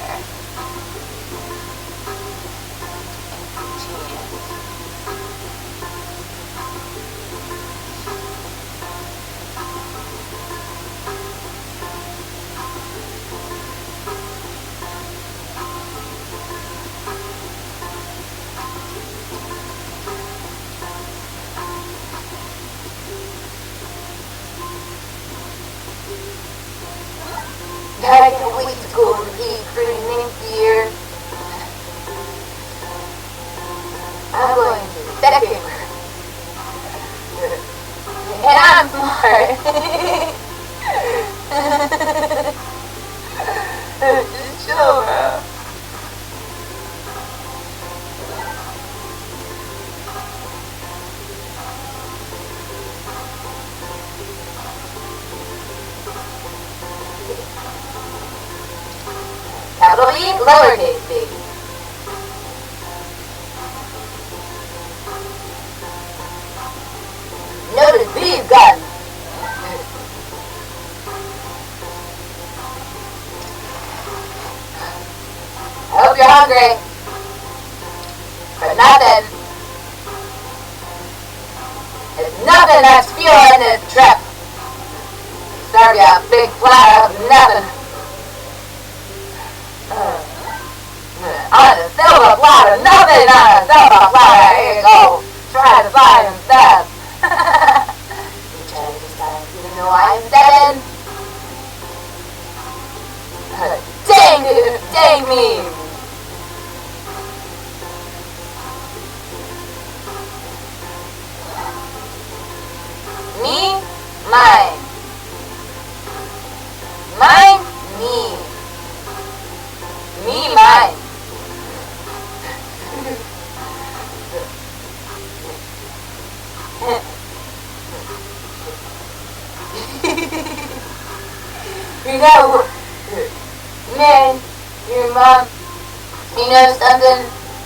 A: I can't wait to go to eat for the lowercase baby. Notice these guns. I hope you're hungry. But nothing. It's nothing that's fueling this trip. Serve you a big platter of nothing. On a silver platter, nothing on a silver platter. Here you go. Try to find instead. You try to decide even though I'm dead. Dang, dude, dang me. Me, mine. Mine, me. Me, mine. You know, man, your mom, you know something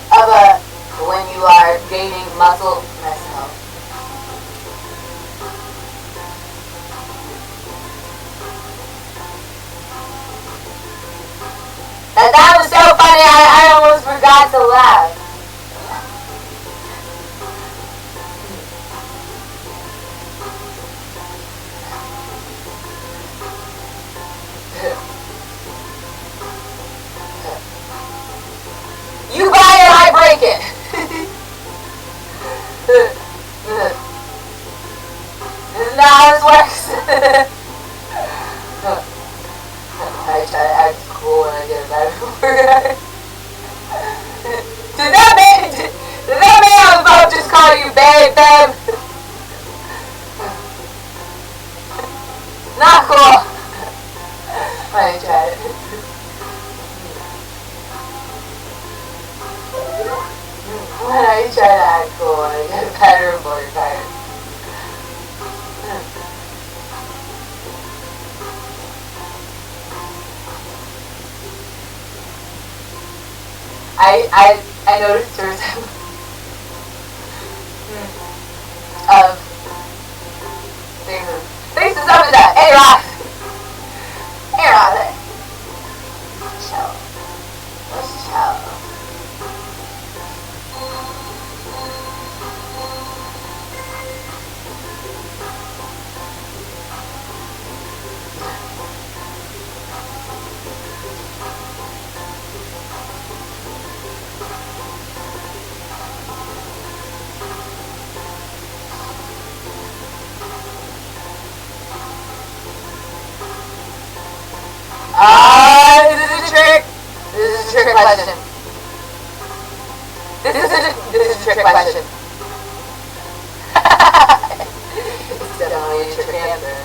A: about when you are gaining muscle myself. That was so funny, I almost forgot to laugh. You buy it, I break it. Isn't that how this works? I try to act cool when I get a bad word. Did that mean I was about to just call you babe? Not cool. I tried it. When I try to act cool, I get a better report card. I noticed there was of things is up to that. Hey Ross! Hey Ross! Chill. Let's chill. This is a trick question. This is a trick question. It's definitely a trick answer.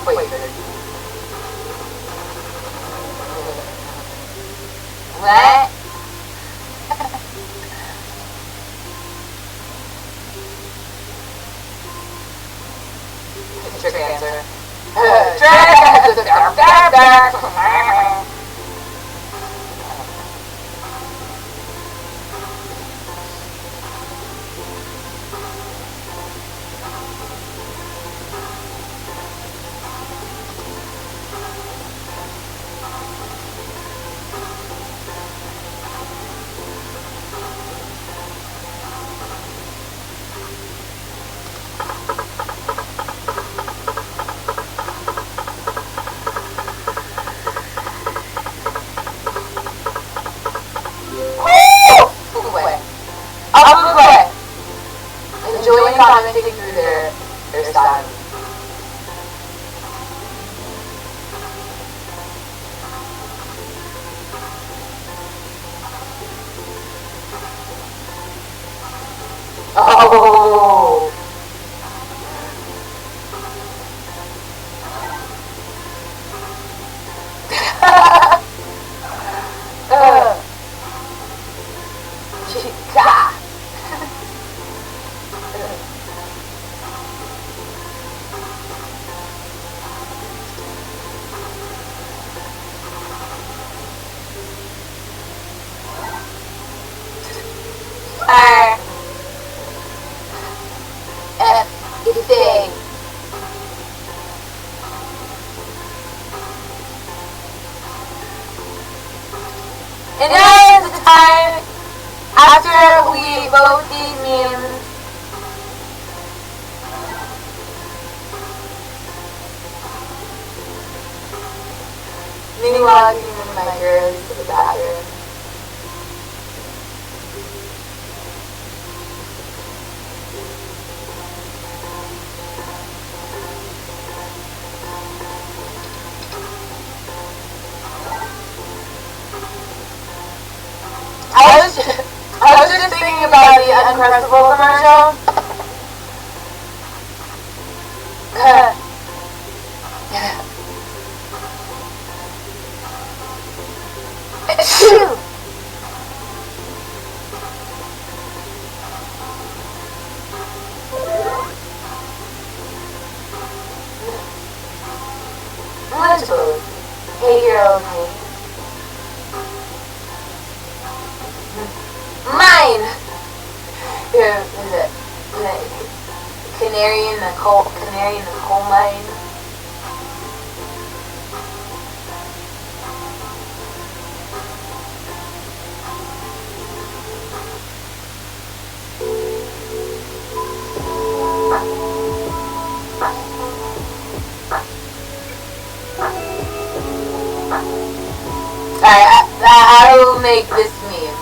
A: Wait. What? Trick answer. Enjoying commenting through their style. Oh. Chica. Uncrustable commercial? Lunchables. 8-year-old me. Mine! Here, is it? Canary in the coal mine. I will make this meme.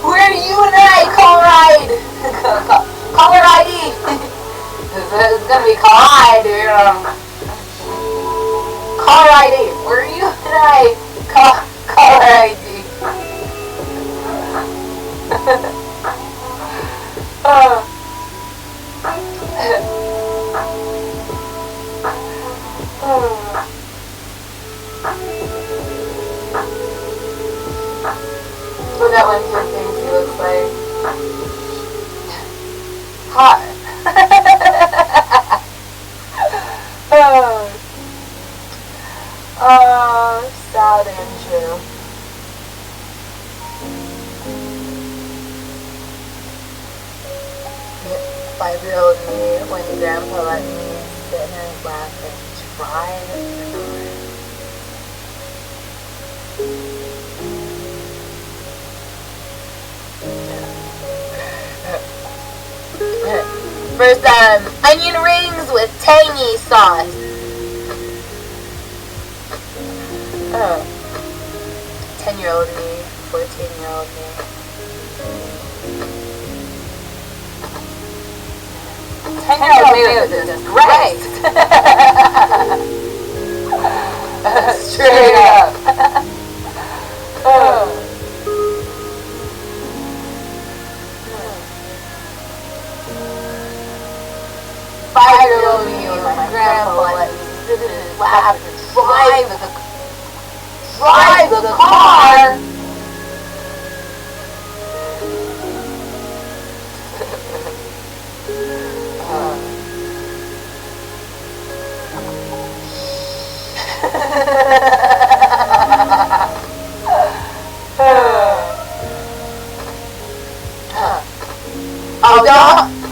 A: Where do you and I collide? Caller ID. It's gonna be collide, Caller ID. Where are you and I? Caller ID. Look at one kid thinks he looks like hot. Sad and true. Five-year-old me when Grandpa let me sit in his lap and try. First, onion rings with tangy sauce. 10-year-old me, 14-year-old me. 10-year-old me was disgraced. Straight up. 5-year-old me when my grandpa let me sit in his lap and drive the car. Oh,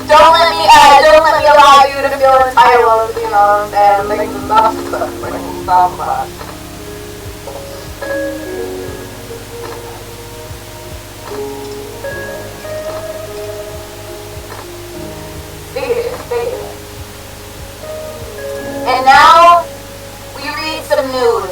A: don't let me allow you to feel entitled, you know, and make some stuff. See it. And now we read some news.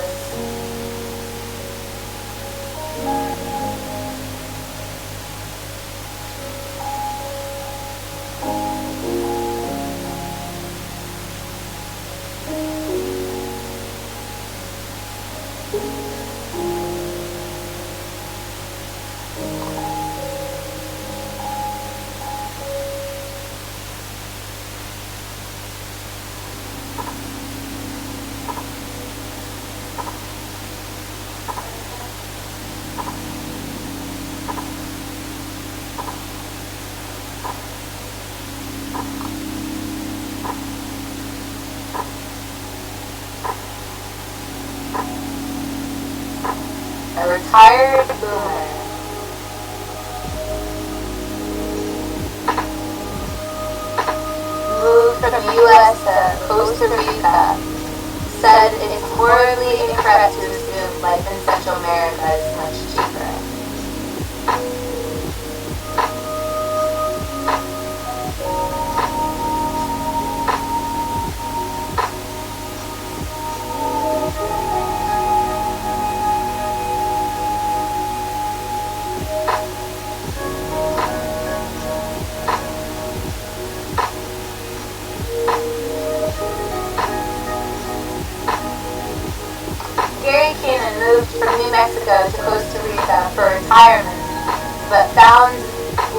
A: retired boomer. Moved from the U.S. to Costa Rica, said it's horribly incorrect to assume life in Central America is much cheaper. Moved from New Mexico to Costa Rica for retirement, but found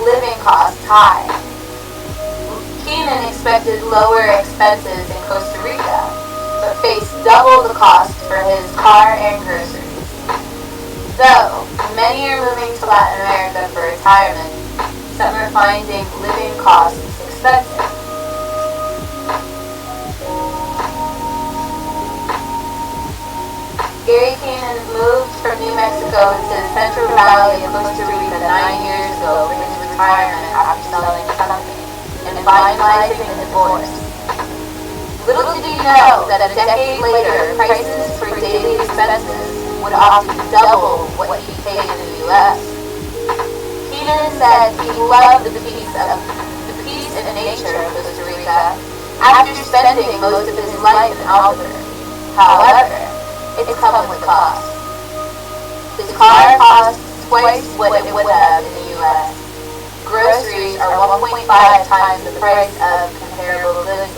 A: living costs high. Keenan expected lower expenses in Costa Rica, but faced double the cost for his car and groceries. Though many are moving to Latin America for retirement, some are finding living costs expensive. Gary Keenan moved from New Mexico to the Central Valley of Costa Rica 9 years ago for his retirement after selling a company and finalizing a divorce. Little did he know that a decade later, prices for daily expenses would often double what he paid in the U.S. Keenan said he loved the peace and nature of Costa Rica after spending most of his life in Albuquerque. However, it's come with a cost. His car costs twice what it would have in the U.S. Groceries are 1.5 times the price of comparable goods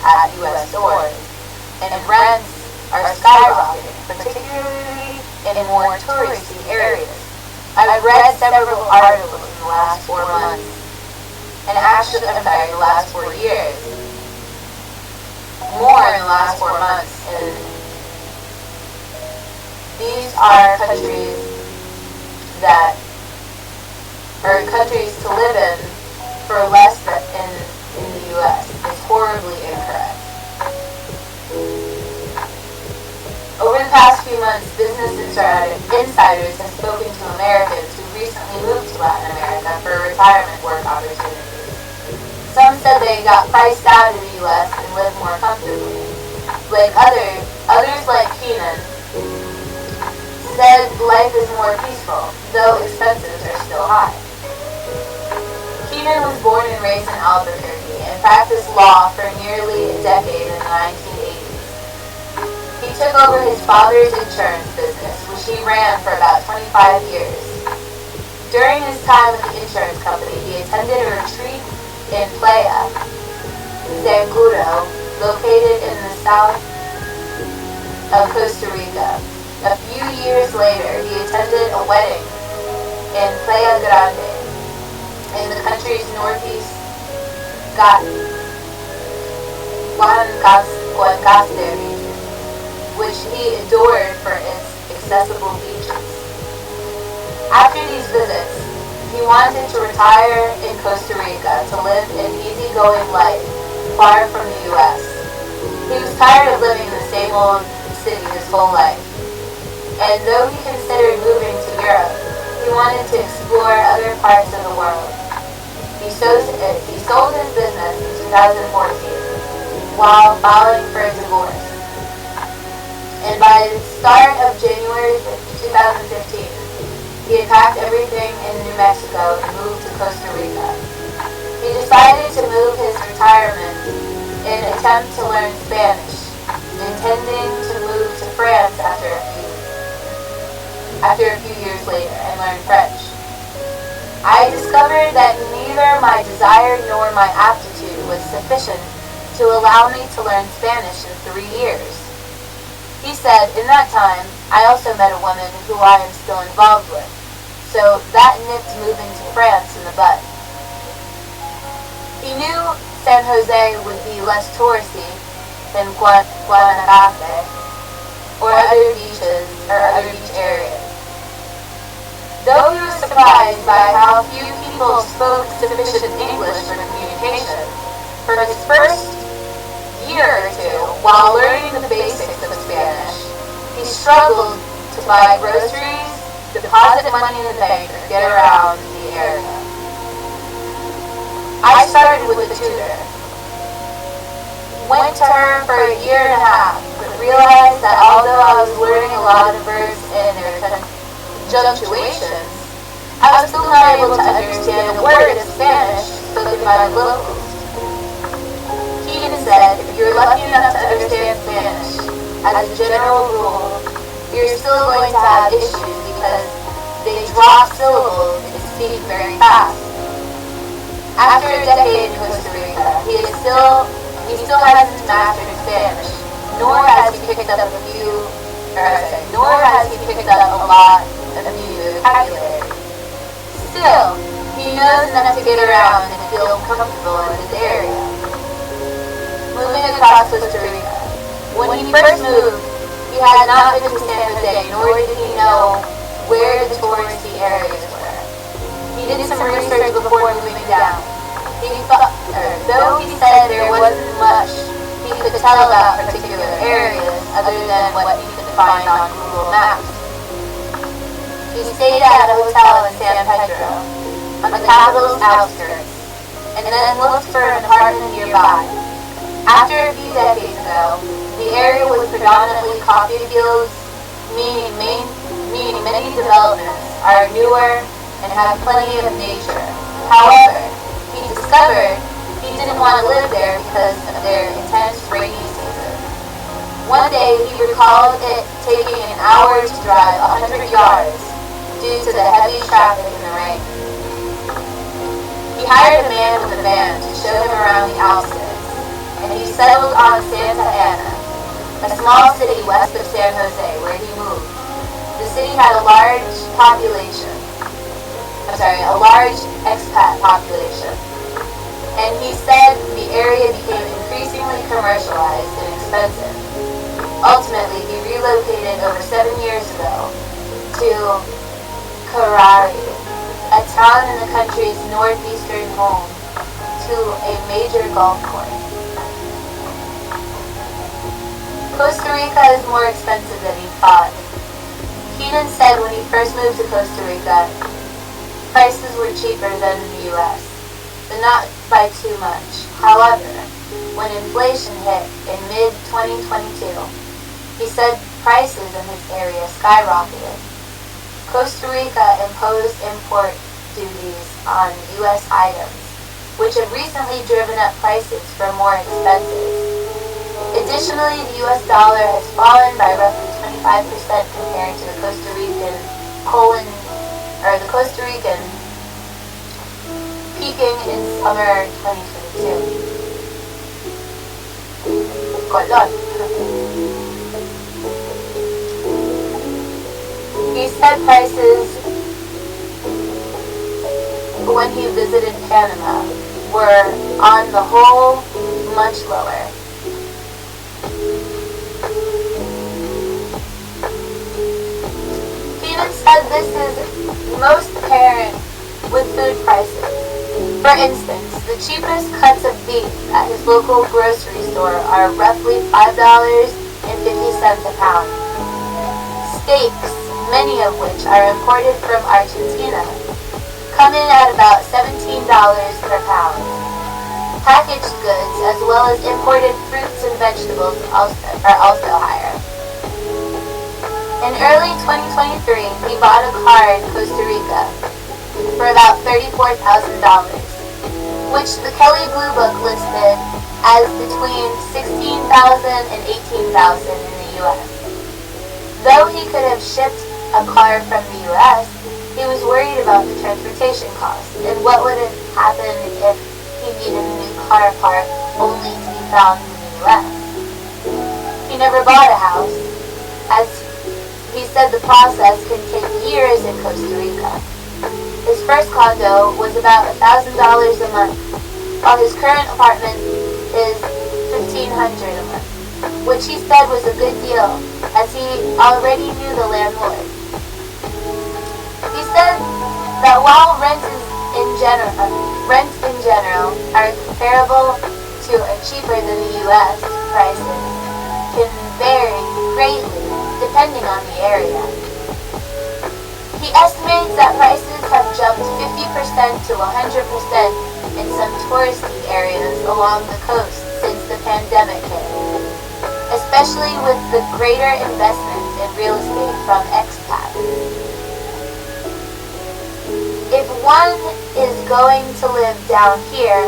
A: at U.S. stores. And rents are skyrocketing, particularly in more touristy areas. I've read several articles in the last 4 months. The last 4 years. More in the last 4 months. And these are countries that are countries to live in for less than in the U.S. It's horribly incorrect. Over the past few months, business insiders have spoken to Americans who recently moved to Latin America for retirement work opportunities. Some said they got priced out of the U.S. and lived more comfortably. Others like Keenan, said life is more peaceful, though expenses are still high. Keenan was born and raised in Albuquerque and practiced law for nearly a decade in the 1980s. He took over his father's insurance business, which he ran for about 25 years. During his time with the insurance company, he attended a retreat in Playa Zancudo, located in the south of Costa Rica. A few years later, he attended a wedding in Playa Grande, in the country's northeast Guanacaste region, which he adored for its accessible beaches. After these visits, he wanted to retire in Costa Rica to live an easygoing life far from the U.S. He was tired of living in the same old city his whole life. And though he considered moving to Europe, he wanted to explore other parts of the world. He sold his business in 2014 while filing for a divorce. And by the start of January 2015, he had packed everything in New Mexico and moved to Costa Rica. He decided to move his retirement in an attempt to learn Spanish, intending to move to France after a few years later and learn French. I discovered that neither my desire nor my aptitude was sufficient to allow me to learn Spanish in 3 years. He said, in that time, I also met a woman who I am still involved with, so that nipped moving to France in the bud. He knew San Jose would be less touristy than Guanacaste or other beach areas. Though he was surprised by how few people spoke sufficient English for communication, for his first year or two, while learning the basics of Spanish, he struggled to buy groceries deposit money in the bank, or get around the area. I started with a tutor. Went to her for a year and a half, but realized that although I was learning a lot of verbs and their conjunctuations, I was still not able to understand a word of Spanish spoken by the locals. Keegan said, if you're lucky enough to understand Spanish, as a general rule, you're still going to have issues because they drop syllables and speak very fast. After a decade in Costa Rica, he still hasn't mastered Spanish, nor has he picked up a lot of new vocabulary. Still, he knows enough to get around and feel comfortable in his area. Moving across Costa Rica. When he first moved, he had not been to San Jose, nor did he know where the touristy areas were. He did some research before moving down. Though he said there wasn't much he could tell about particular areas other than what he could find on Google Maps. He stayed at a hotel in San Pedro, on the capital's outskirts, and then looked for an apartment nearby. After a few decades ago, the area was predominantly coffee fields, meaning many developments are newer and have plenty of nature. However, he discovered he didn't want to live there because of their intense rainy season. One day, he recalled it taking an hour to drive 100 yards due to the heavy traffic in the rain. He hired a man with a van to show him around the outskirts, and he settled on Santa Ana, a small city west of San Jose, where he moved. The city had a large expat population, and he said the area became increasingly commercialized and expensive. Ultimately, he relocated over 7 years ago to Carari, a town in the country's northeastern home to a major golf course. Costa Rica is more expensive than he thought. Keenan said when he first moved to Costa Rica, prices were cheaper than in the U.S., but not by too much. However, when inflation hit in mid-2022, he said prices in his area skyrocketed. Costa Rica imposed import duties on U.S. items, which have recently driven up prices for more expensive. Additionally, the U.S. dollar has fallen by roughly 25% compared to the Costa Rican peaking in summer 2022. Colon. He said prices when he visited Panama were, on the whole, much lower. Keenan said this is most apparent with food prices. For instance, the cheapest cuts of beef at his local grocery store are roughly $5.50 a pound. Steaks, many of which are imported from Argentina, come in at about $17 per pound. Packaged goods, as well as imported fruits and vegetables, are also higher. In early 2023, he bought a car in Costa Rica for about $34,000, which the Kelly Blue Book listed as between $16,000 and $18,000 in the U.S. Though he could have shipped a car from the U.S., he was worried about the transportation costs and what would have happened if he needed a new car part only to be found in the U.S. He never bought a house, as he said the process can take years in Costa Rica. His first condo was about $1,000 a month, while his current apartment is $1,500 a month, which he said was a good deal, as he already knew the landlord. He said that while rents in general are comparable to or cheaper than the U.S., prices can vary greatly depending on the area. He estimates that prices have jumped 50% to 100% in some touristy areas along the coast since the pandemic hit, especially with the greater investment in real estate from expats. If one is going to live down here,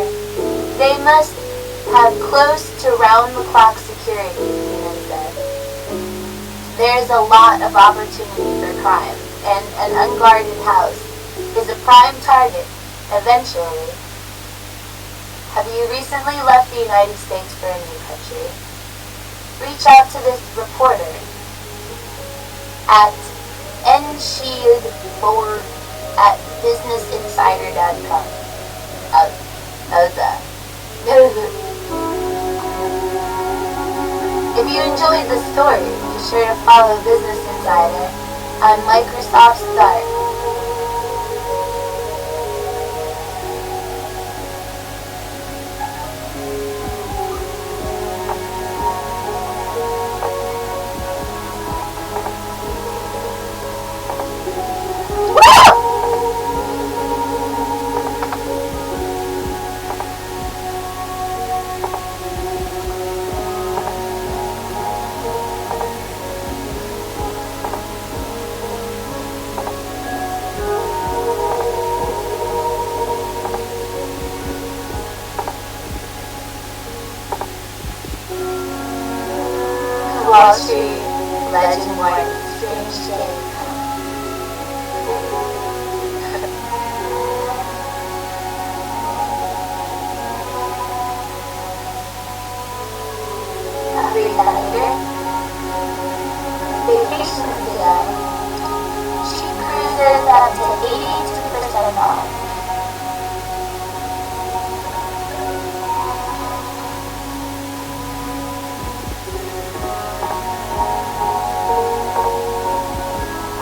A: they must have close to round-the-clock security, Keenan said. There's a lot of opportunity for crime, and an unguarded house is a prime target, eventually. Have you recently left the United States for a new country? Reach out to this reporter at nshield4@businessinsider.com. How's that? If you enjoyed the story, be sure to follow Business Insider on Microsoft Start. Wall Street legend warning, strange day. Read that later. Vacations today. Cheap cruises up to 82% off.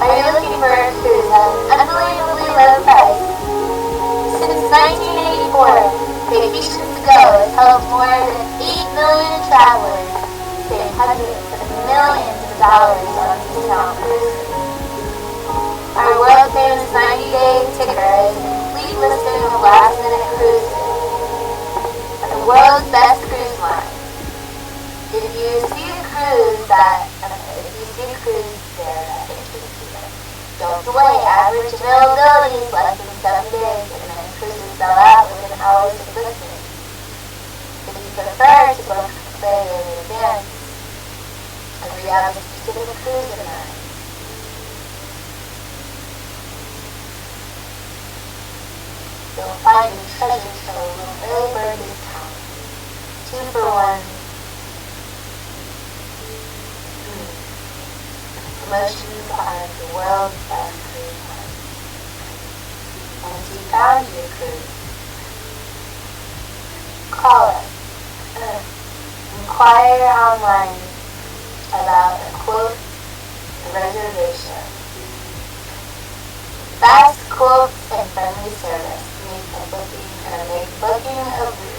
A: Are you looking for a cruise at an unbelievably low price? Since 1984, Vacations to Go has helped more than 8 million travelers save hundreds of millions of dollars on discount cruises. Our world-famous 90-day ticker is a complete listing of last-minute cruises at the world's best cruise line. If you see a cruise there that interests you, don't delay. Average availability is less than 7 days, and then cruises sell out within hours of listing. If you prefer to book further in advance, and we have a specific cruise in mind, you'll find a treasure trove of early bird discount, 2-for-1 promotions on the world's best cruise line. Once you found your cruise, call us. Inquire online about a quote, a reservation. Fast quotes and friendly service make booking a breeze.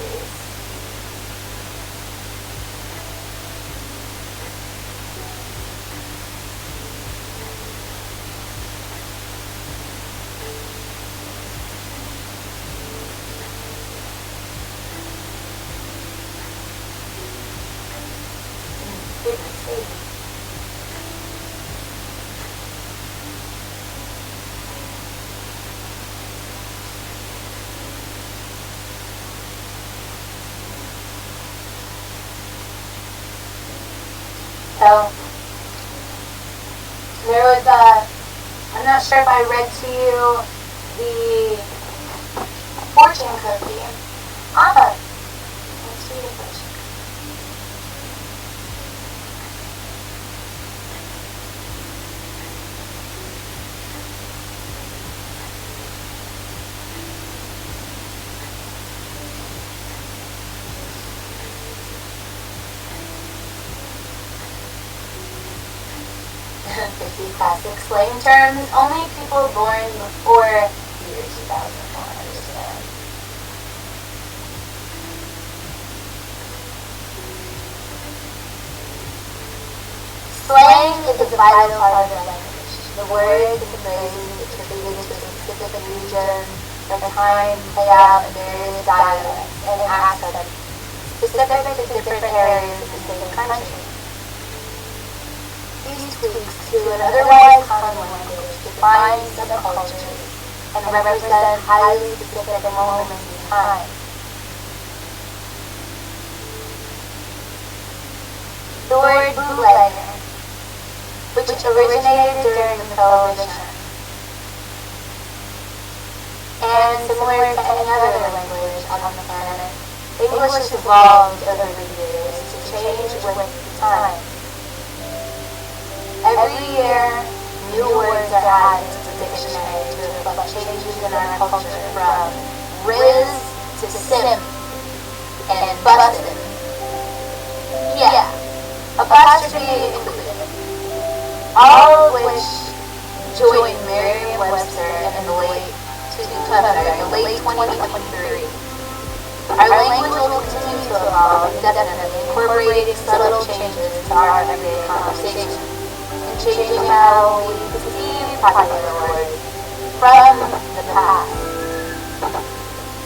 A: So, there was I'm not sure if I read to you the fortune cookie. Let's read it first. Classic slang terms, only people born before the year 2001 understand. Slang is a vital part of our language. The words and phrases attributed to a specific region or time play out in various dialects and accents specific to different areas of the same country. These tweaks to an otherwise common language define subcultures and represent highly specific moments in time. The word bootlegger, which originated during the Prohibition, and similar to any other language on the planet, English has evolved over the years to change with the times. Every year, new words are added to the dictionary to reflect changes in our culture, from riz to simp and bustin'. Yeah, apostrophe included. All of which joined Merriam-Webster in the late 2023. Our language will continue to evolve indefinitely, incorporating subtle changes to our everyday conversation, and changing how we perceive popular words from the past.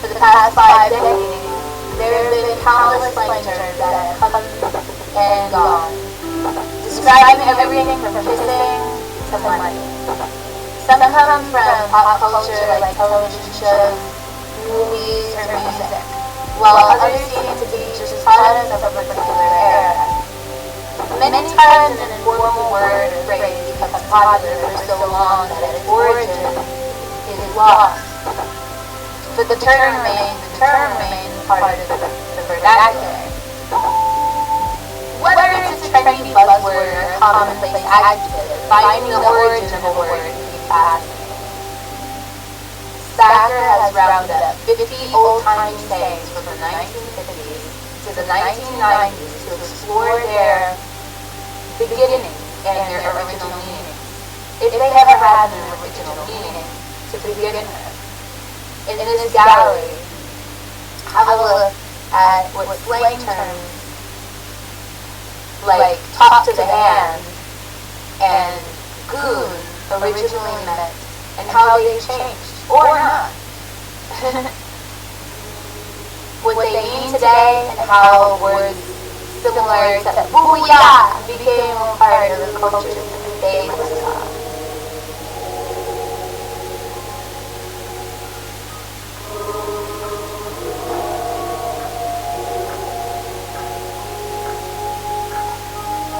A: For the past 5 decades, there have been countless slang terms that have come and gone, describing everything from kissing to money. Some come from pop culture like television shows, movies, or music, while others seem to be just products of a particular era. Many times an informal word or phrase becomes popular for so long that its origin is lost, but the term remains part of the vernacular. Whether it's a trendy buzzword or a commonplace adjective, finding the origin of a word can be fascinating. Stacker has rounded up 50 old-timey sayings from the 1950s to the 1990s to explore their beginnings and their original meanings, if they ever had an original meaning to begin with. In this gallery, have a look at what slang terms like talk to the hand and goon originally meant, and how they changed, or not. What they mean today, and how words similar to booyah became a part of the culture that they was taught.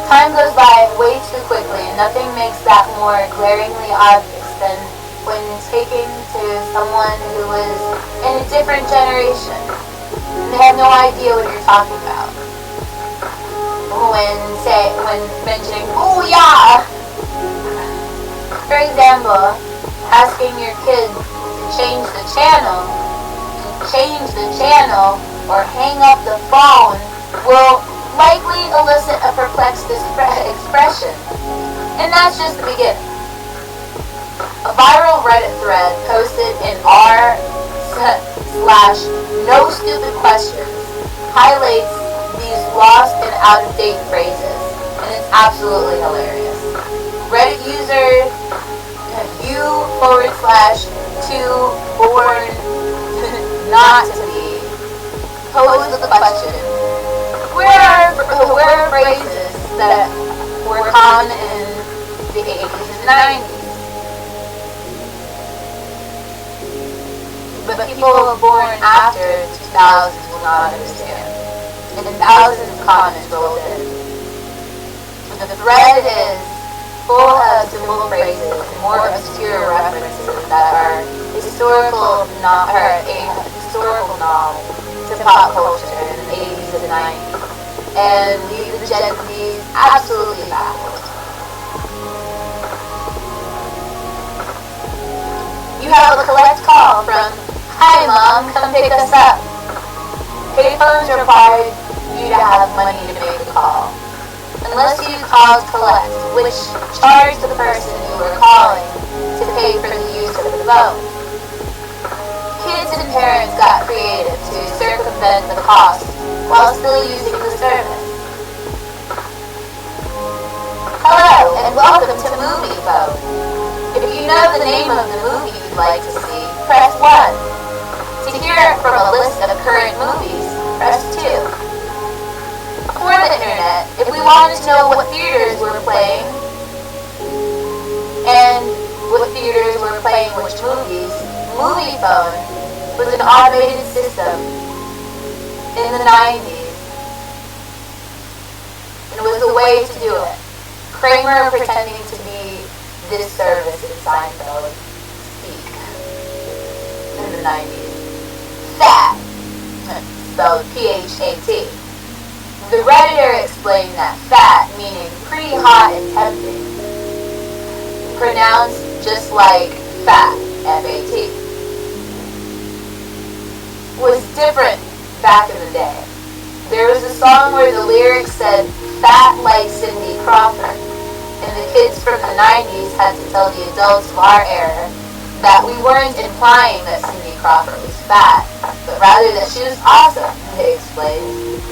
A: Time goes by way too quickly, and nothing makes that more glaringly obvious than when taking to someone who is in a different generation and they have no idea what you're talking about. When mentioning booyah, for example, asking your kid to change the channel, or hang up the phone will likely elicit a perplexed expression. And that's just the beginning. A viral Reddit thread posted in r/no-stupid-questions highlights these lost and out-of-date phrases, and it's absolutely hilarious. Reddit user u/2born not to be posed the question, where are phrases that were common in the 80s and 90s? But people born after 2000s will not understand. And thousands of comments rolled in. The thread is full of simple phrases and more obscure references that are historical knowledge to pop culture in the 80s and 90s, and leave the Gen Zs absolutely baffled. You have a collect call from, "Hi Mom, come pick us up." Payphones require you to have money to make the call, unless you called collect, which charged the person you were calling to pay for the use of the phone. Kids and parents got creative to circumvent the cost while still using the service. Hello, and welcome to Movie Phone. If you know the name of the movie you'd like to see, press 1. To hear it from a list of current movies, press 2. For the internet, if we wanted to know what theaters were playing and what theaters were playing which movies, Movie Phone was an automated system in the 90s. And it was a way to do it. Kramer pretending to be this service in Seinfeld speak in the 90s. Fat, spelled P-H-A-T. The Redditor explained that fat, meaning pretty hot and tempting, pronounced just like fat, F-A-T, was different back in the day. There was a song where the lyrics said, fat like Cindy Crawford, and the kids from the 90s had to tell the adults of our era that we weren't implying that Cindy Crawford was fat, but rather that she was awesome, they explained.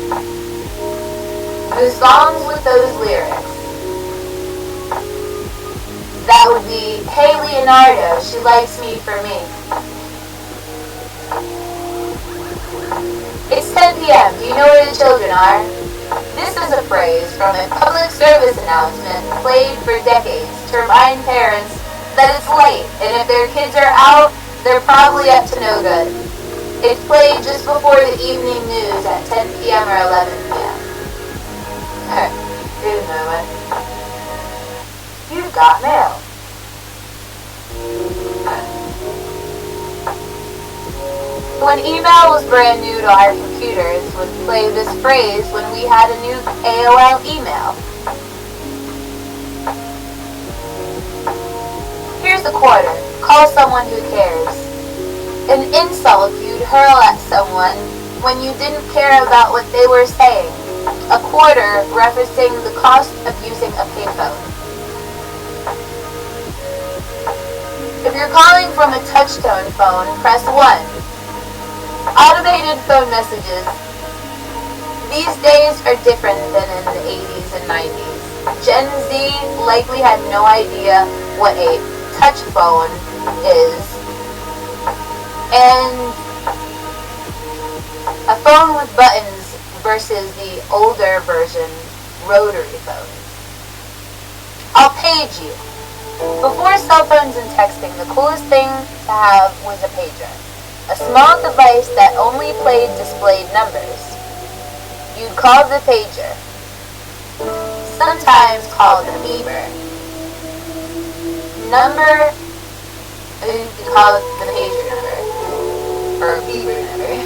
A: The songs with those lyrics, that would be, hey Leonardo, she likes me for me. It's 10 p.m. Do you know where the children are? This is a phrase from a public service announcement played for decades to remind parents that it's late, and if their kids are out, they're probably up to no good. It's played just before the evening news at 10 p.m. or 11 p.m. Wait a moment. You've got mail. When email was brand new to our computers, would play this phrase when we had a new AOL email. Here's a quarter. Call someone who cares. An insult you'd hurl at someone when you didn't care about what they were saying. A quarter referencing the cost of using a payphone. If you're calling from a touch-tone phone, press 1. Automated phone messages these days are different than in the 80s and 90s. Gen Z likely had no idea what a touch phone is, and a phone with buttons versus the older version, rotary phones. I'll page you. Before cell phones and texting, the coolest thing to have was a pager. A small device that only played displayed numbers. You'd call the pager, sometimes called the beeper. You call it the pager number, or beeper number.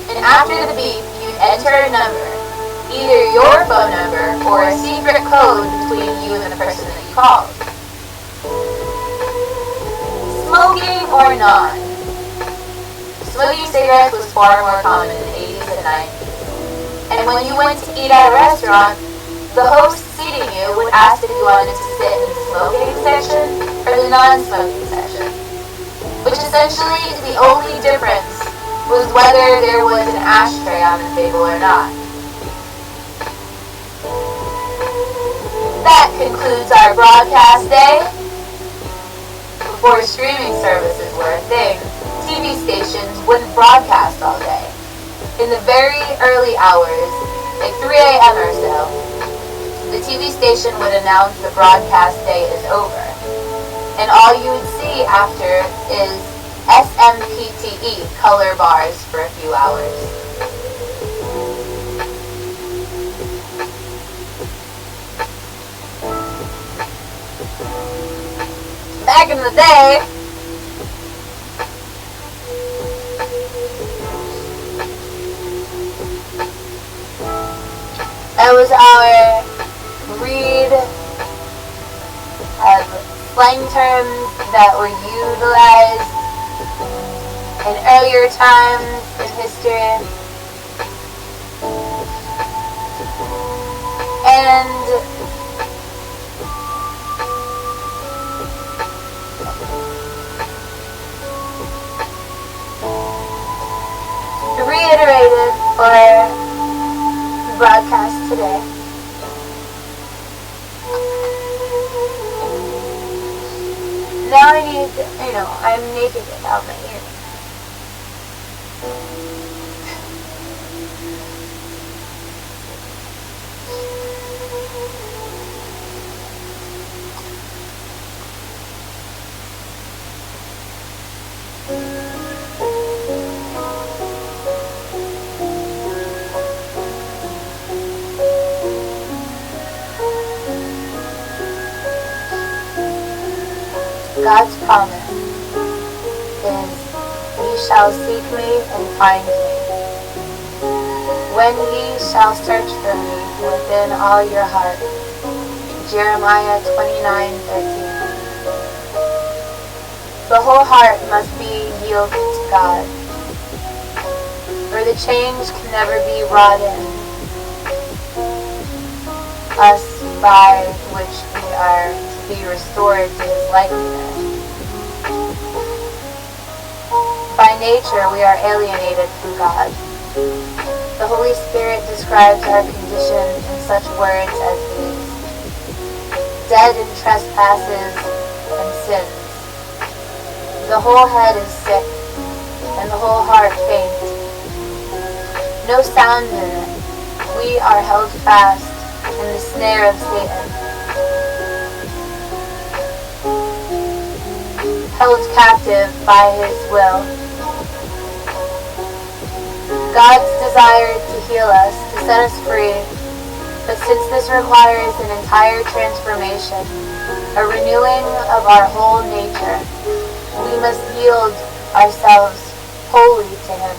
A: And after the beep, you'd enter a number, either your phone number or a secret code between you and the person that you called. Smoking or not? Smoking cigarettes was far more common in the 80s and 90s. And when you went to eat at a restaurant, the host seating you would ask if you wanted to sit in the smoking section or the non-smoking section. Which essentially, the only difference was whether there was an ashtray on the table or not. That concludes our broadcast day. Before streaming services were a thing, TV stations wouldn't broadcast all day. In the very early hours, like 3 a.m. or so, the TV station would announce the broadcast day is over. And all you would see after is SMPTE color bars for a few hours. Back in the day, that was our read of slang terms that were utilized in earlier times in history. And reiterated for broadcast today. Now I need, I'm naked without my earrings. God's promise is, ye shall seek me and find me, when ye shall search for me within all your heart. Jeremiah 29:13. The whole heart must be yielded to God, or the change can never be wrought in us by which we are to be restored to His likeness. By nature, we are alienated from God. The Holy Spirit describes our condition in such words as these: dead in trespasses and sins. The whole head is sick, and the whole heart faint. No sound in it. We are held fast in the snare of Satan, held captive by his will. God's desire to heal us, to set us free, but since this requires an entire transformation, a renewing of our whole nature, we must yield ourselves wholly to Him.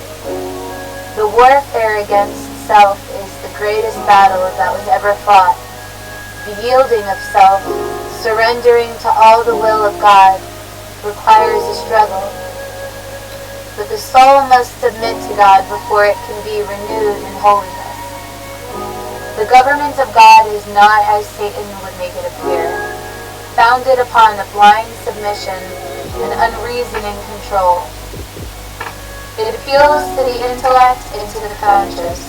A: The warfare against self is the greatest battle that was ever fought. The yielding of self, surrendering to all the will of God, requires a struggle. But the soul must submit to God before it can be renewed in holiness. The government of God is not as Satan would make it appear, founded upon a blind submission and unreasoning control. It appeals to the intellect and to the conscience.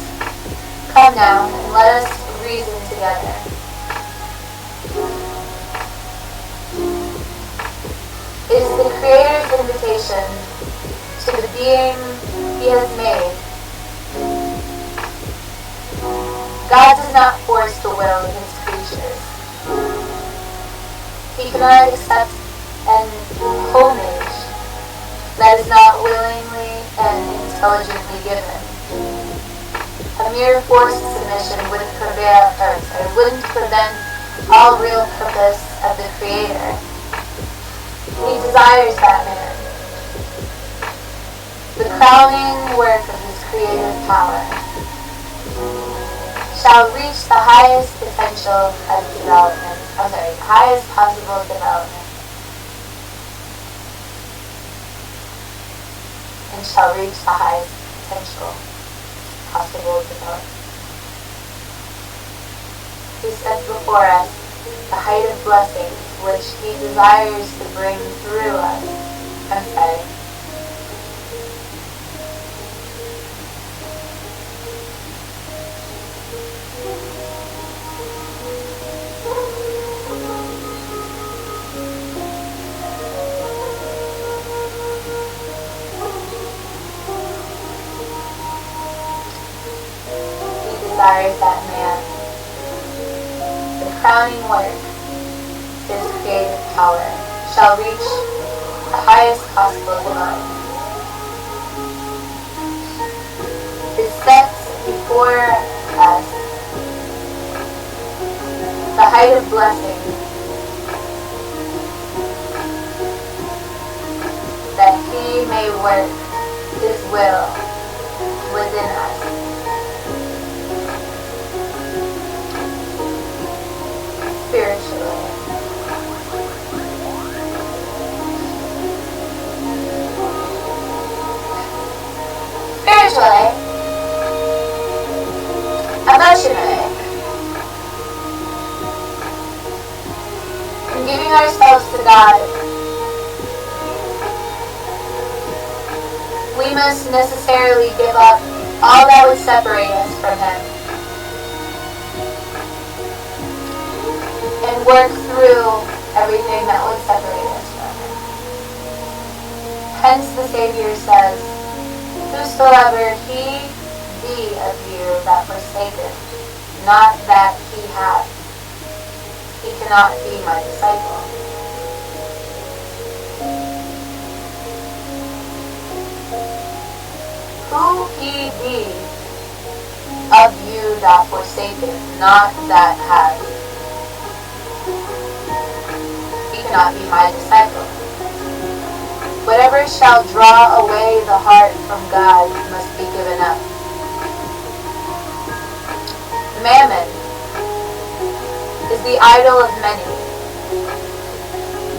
A: Come now, and let us reason together. It is the Creator's invitation to the being He has made. God does not force the will of His creatures. He cannot accept an homage that is not willingly and intelligently given. A mere forced submission wouldn't prevent all real purpose of the Creator. He desires that man. The crowning work of His creative power shall reach the highest potential of development. Highest possible development. And shall reach the highest potential possible development. He sets before us the height of blessings which He desires to bring through us. Desires that man. The crowning work, His creative power, shall reach the highest possible development. It sets before us the height of blessing that He may work His will within us. Spiritually. Emotionally. In giving ourselves to God, we must necessarily give up all that would separate us from Him and work through everything that would separate us from Him. Hence the Savior says, whosoever he be of you that forsaketh not that he hath, he cannot be my disciple. Who he be of you that forsaketh not that hath, he cannot be my disciple. Whatever shall draw away the heart from God must be given up. Mammon is the idol of many.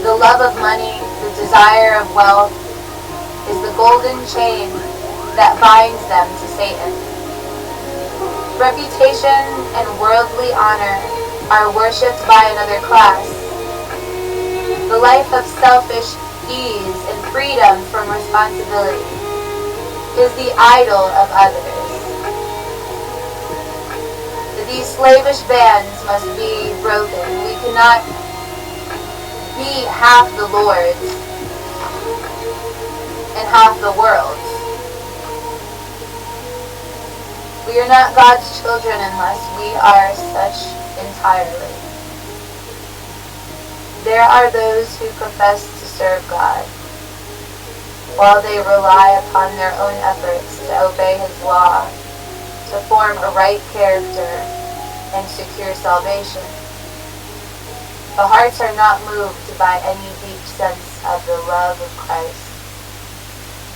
A: The love of money, the desire of wealth, is the golden chain that binds them to Satan. Reputation and worldly honor are worshipped by another class. The life of selfish ease and freedom from responsibility is the idol of others. These slavish bands must be broken. We cannot be half the Lord's and half the world's. We are not God's children unless we are such entirely. There are those who profess to serve God, while they rely upon their own efforts to obey His law, to form a right character and secure salvation. The hearts are not moved by any deep sense of the love of Christ,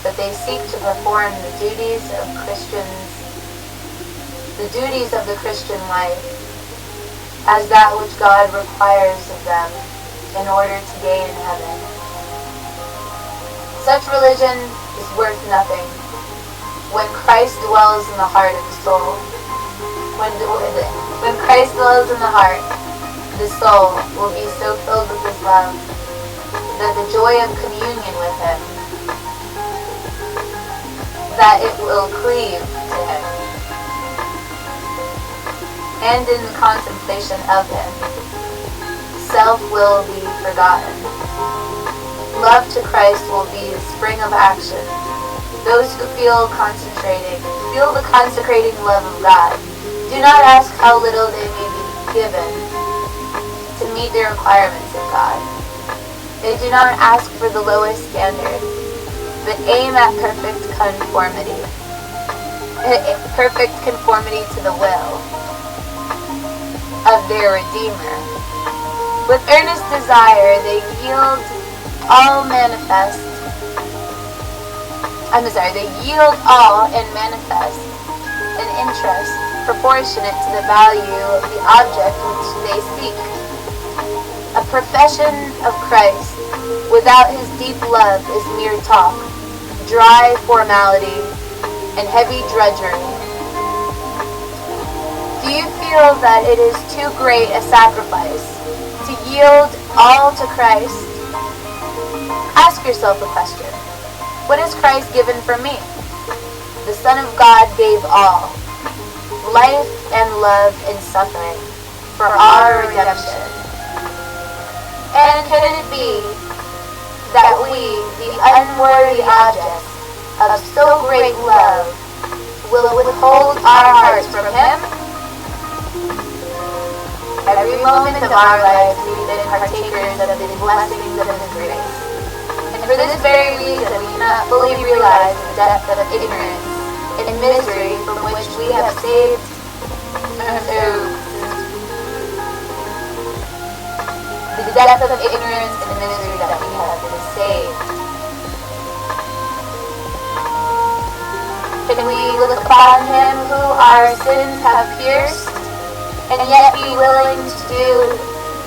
A: but they seek to perform the duties of the Christian life as that which God requires of them in order to gain heaven. Such religion is worth nothing when Christ dwells in the heart of the soul. When Christ dwells in the heart, the soul will be so filled with His love that the joy of communion with Him, that it will cleave to Him. And in the contemplation of Him, self will be forgotten. Love to Christ will be the spring of action. Those who feel the consecrating love of God, do not ask how little they may be given to meet the requirements of God. They do not ask for the lowest standard, but aim at perfect conformity to the will of their Redeemer. With earnest desire, they yield all and manifest an interest proportionate to the value of the object which they seek. A profession of Christ without His deep love is mere talk, dry formality, and heavy drudgery. Do you feel that it is too great a sacrifice to yield all to Christ? Ask yourself a question. What has Christ given for me? The Son of God gave all, life and love and suffering, for our redemption. And can it be that we, the unworthy objects of so great love, will withhold our hearts from Him? Every moment of our lives we've been partakers of the blessings of His grace. And for this very reason we cannot fully realize the depth of ignorance and misery from which we have saved the depth of ignorance and misery that we have been saved. Can we look upon Him who our sins have pierced, and yet be willing to do,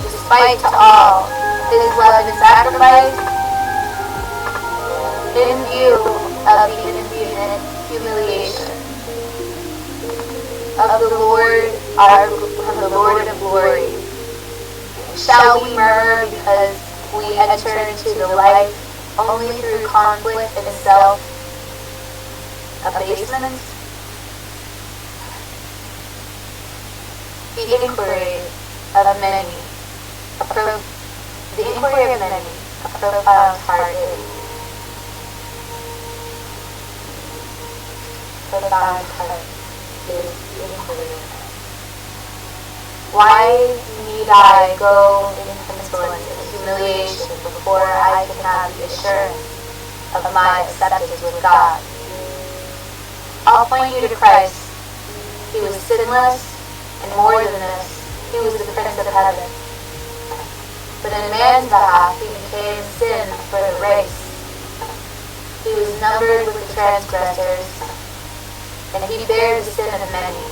A: despite to all, His love and sacrifice, in view of the infinite humiliation of the Lord of glory? Shall we murmur because we enter into the life only through conflict and self-abasement? The inquiry of many, a profound heart is, profound heart is inquiry. Why need I go into insolence and humiliation before I can have the assurance of my acceptance with God? I'll point you to Christ. He was sinless, and more than this, he was the Prince of Heaven. But in man's behalf, he became sin for the race. He was numbered with the transgressors, and he bare the sin of many,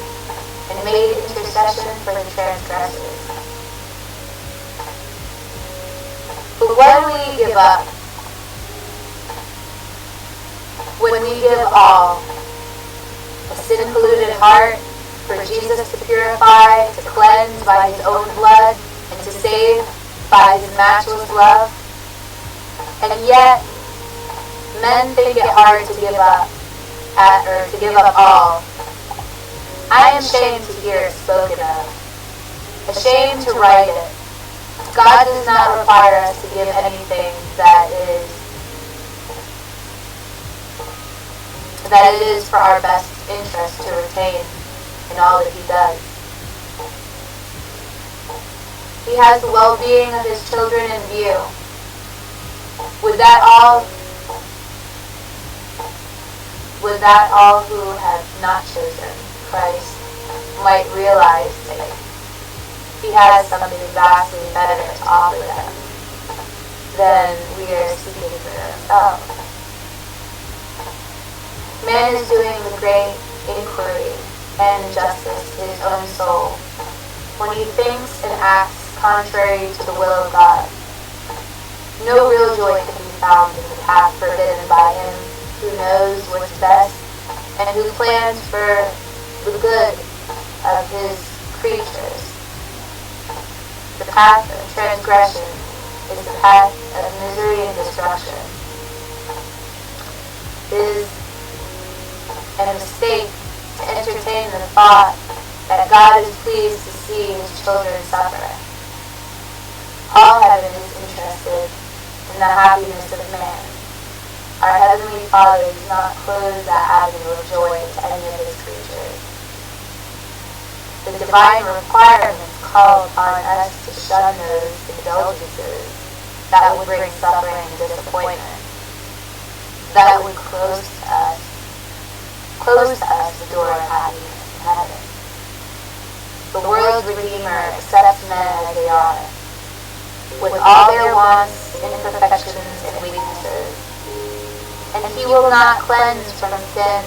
A: and made intercession for the transgressors. But what do we give up? When we give all, a sin-polluted heart for Jesus to purify, to cleanse by his own blood, and to save by his matchless love. And yet, men think it hard to give up to give up all. I am ashamed to hear it spoken of, ashamed to write it. God does not require us to give anything that it is for our best interest to retain in all that he does. He has the well-being of his children in view. Would that all who have not chosen Christ might realize that he has something vastly better to offer them than we are seeking for ourselves. Man is doing with great inquiry and injustice to his own soul when he thinks and acts contrary to the will of God. No real joy can be found in the path forbidden by him who knows what's best and who plans for the good of his creatures. The path of transgression is the path of misery and destruction. It is a mistake to entertain the thought that God is pleased to see his children suffer. All heaven is interested in the happiness of man. Our Heavenly Father does not close that avenue of joy to any of his creatures. The divine requirements call upon us to shun those indulgences that would bring suffering and disappointment, that would close to us the door of happiness in heaven. The world's Redeemer accepts men as they are, with all their wants, imperfections, and weaknesses, and he will not cleanse from sin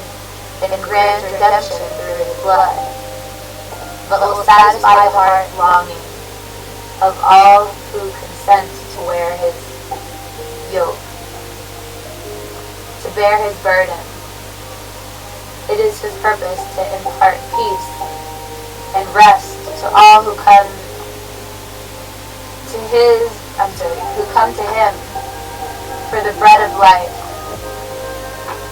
A: and grant redemption through his blood, but will satisfy the heart longing of all who consent to wear his yoke, to bear his burden. It is his purpose to impart peace and rest to all who come to him for the bread of life.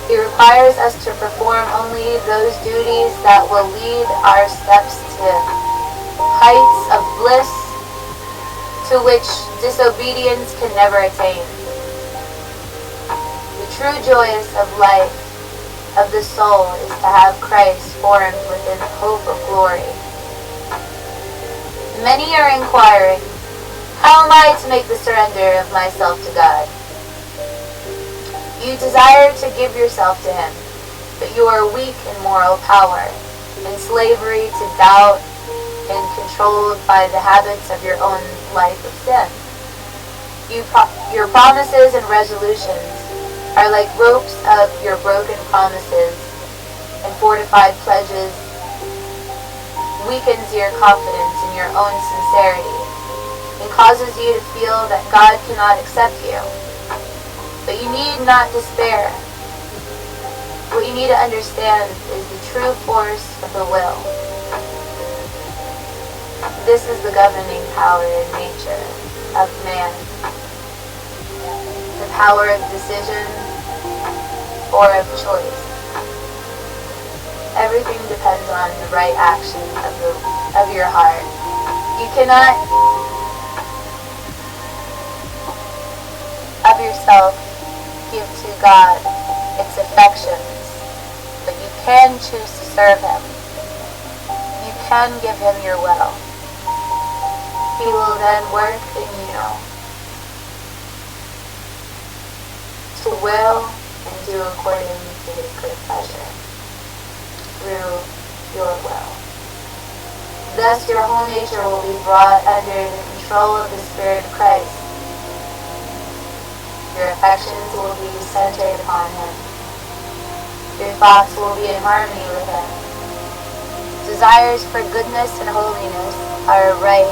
A: He requires us to perform only those duties that will lead our steps to heights of bliss to which disobedience can never attain. The true joys of life of the soul is to have Christ formed within hope of glory. Many are inquiring, how am I to make the surrender of myself to God? You desire to give yourself to him, but you are weak in moral power, in slavery to doubt, and controlled by the habits of your own life of sin. Your promises and resolutions are like ropes of your broken promises, and fortified pledges weakens your confidence in your own sincerity, and causes you to feel that God cannot accept you. But you need not despair. What you need to understand is the true force of the will. This is the governing power in nature of man. The power of decision or of choice. Everything depends on the right action of your heart. You cannot of yourself give to God its affections, but you can choose to serve him. You can give him your will. He will then work in you to will and do according to his good pleasure through your will. Thus your whole nature will be brought under the control of the Spirit of Christ. Your affections will be centered upon him. Your thoughts will be in harmony with him. Desires for goodness and holiness are right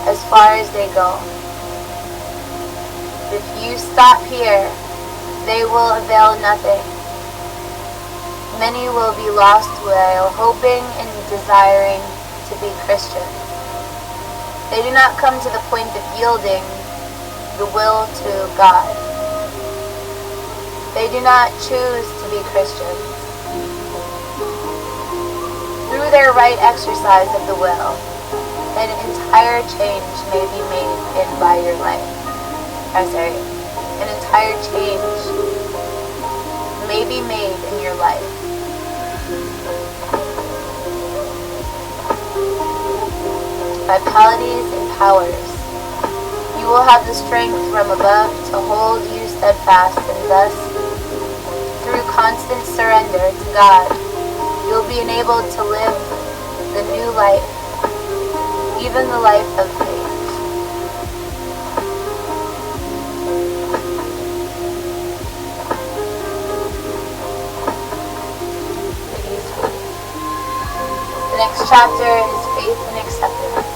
A: as far as they go. If you stop here, they will avail nothing. Many will be lost while hoping and desiring to be Christians. They do not come to the point of yielding the will to God. They do not choose to be Christians. Through their right exercise of the will, an entire change may be made by your life. An entire change may be made in your life. Vitalities and powers. You will have the strength from above to hold you steadfast, and thus, through constant surrender to God, you will be enabled to live the new life, even the life of faith. The next chapter is faith and acceptance.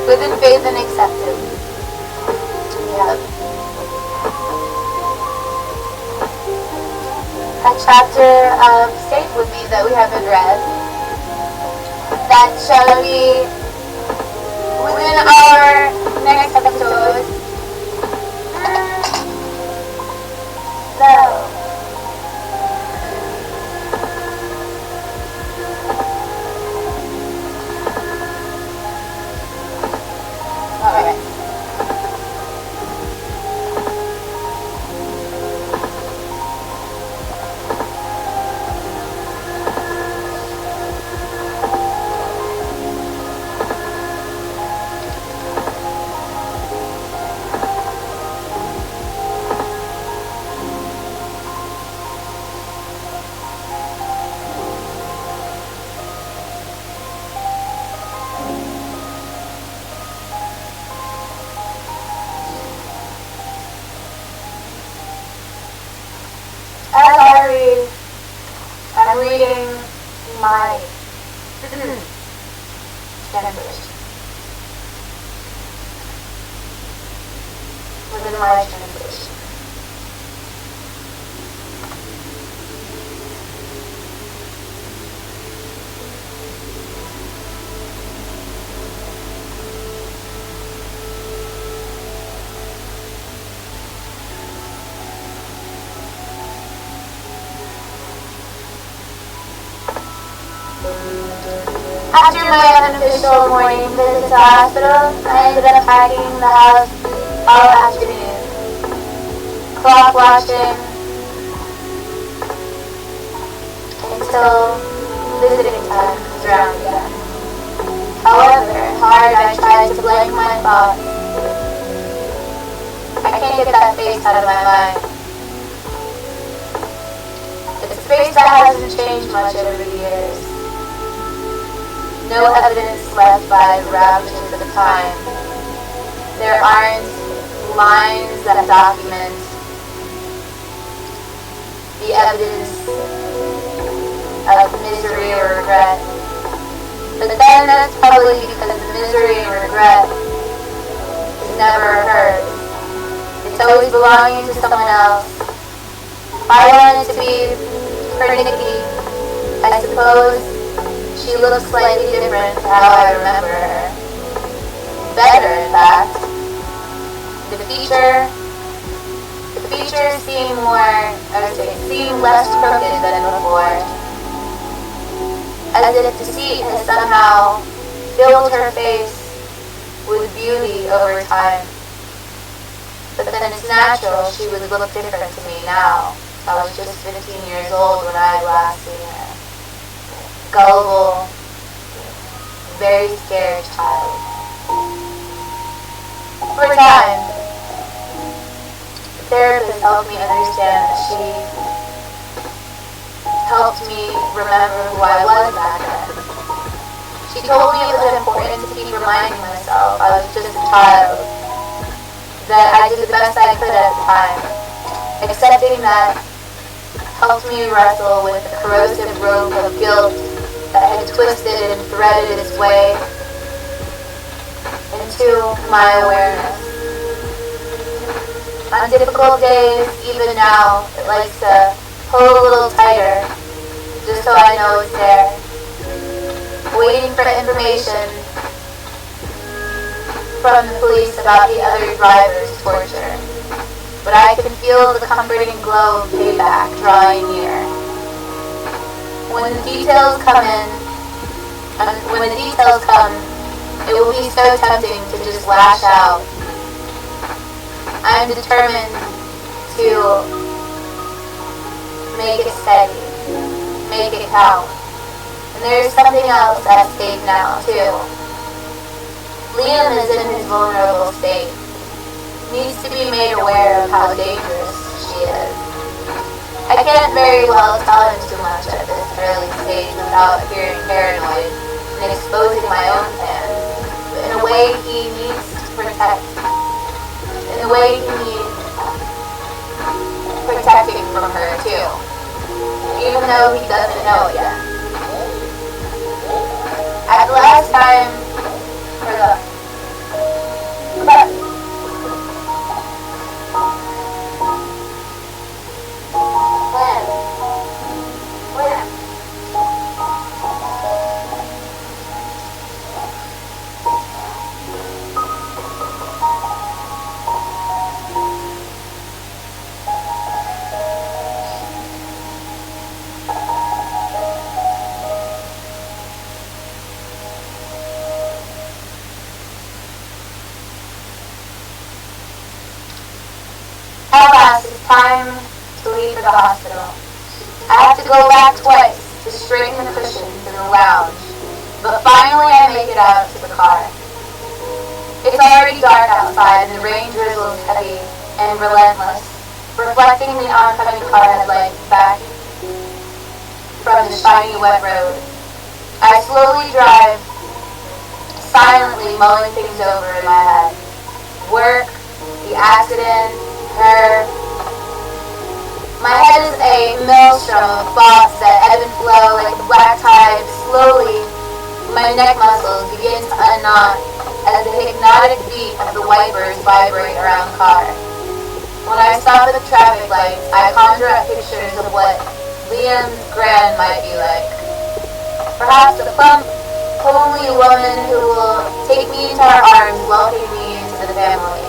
A: Within faith and acceptance, we have a chapter of Stay With Me that we haven't read. That shall be within our next episode. So, alright. As I read, I'm reading my translation. Within my translation. After my unofficial morning visit to the hospital, I ended up packing the house all afternoon, clock watching until visiting time comes around again. However hard I tried to blank my thoughts, I can't get that face out of my mind. It's a face that hasn't changed much over the years. No evidence left by the ravages of time. There aren't lines that document the evidence of misery or regret. But then that's probably because the misery and regret is never hers. It's always belonging to someone else. If I wanted to be Nikki, I suppose she looks slightly different to how I remember her. Better, in fact. The features seem less crooked than before. As if deceit has somehow filled her face with beauty over time. But then it's natural she would look different to me now. I was just 15 years old when I had last seen her. Gullible, very scared child. Over time, the therapist helped me understand that she helped me remember who I was back then. She told me it was important to keep reminding myself I was just a child, that I did the best I could at the time. Accepting that helped me wrestle with the corrosive rope of guilt that had twisted and threaded its way into my awareness. On difficult days, even now, it likes to pull a little tighter, just so I know it's there. Waiting for information from the police about the other driver's torture. But I can feel the comforting glow of payback drawing near. When the details come, it will be so tempting to just lash out. I am determined to make it steady, make it count. And there is something else at stake now, too. Liam is in his vulnerable state. Needs to be made aware of how dangerous she is. I can't very well tell him too much at this early stage without appearing paranoid and exposing my own plans. But in a way he needs to protect. In a way he needs protecting from her too. Even though he doesn't know yet. At the last time, at last, it's time to leave for the hospital. I have to go back twice to straighten the cushions in the lounge, but finally I make it out to the car. It's already dark outside and the rain drizzles heavy and relentless, reflecting the oncoming car headlights back from the shiny wet road. I slowly drive, silently mulling things over in my head. Work, the accident, her. My head is a maelstrom of thoughts that ebb and flow like the black tide. Slowly, my neck muscles begin to unknot as the hypnotic beat of the wipers vibrate around the car. When I stop at the traffic lights, I conjure up pictures of what Liam's grand might be like. Perhaps a plump, homely woman who will take me into her arms, welcoming me into the family.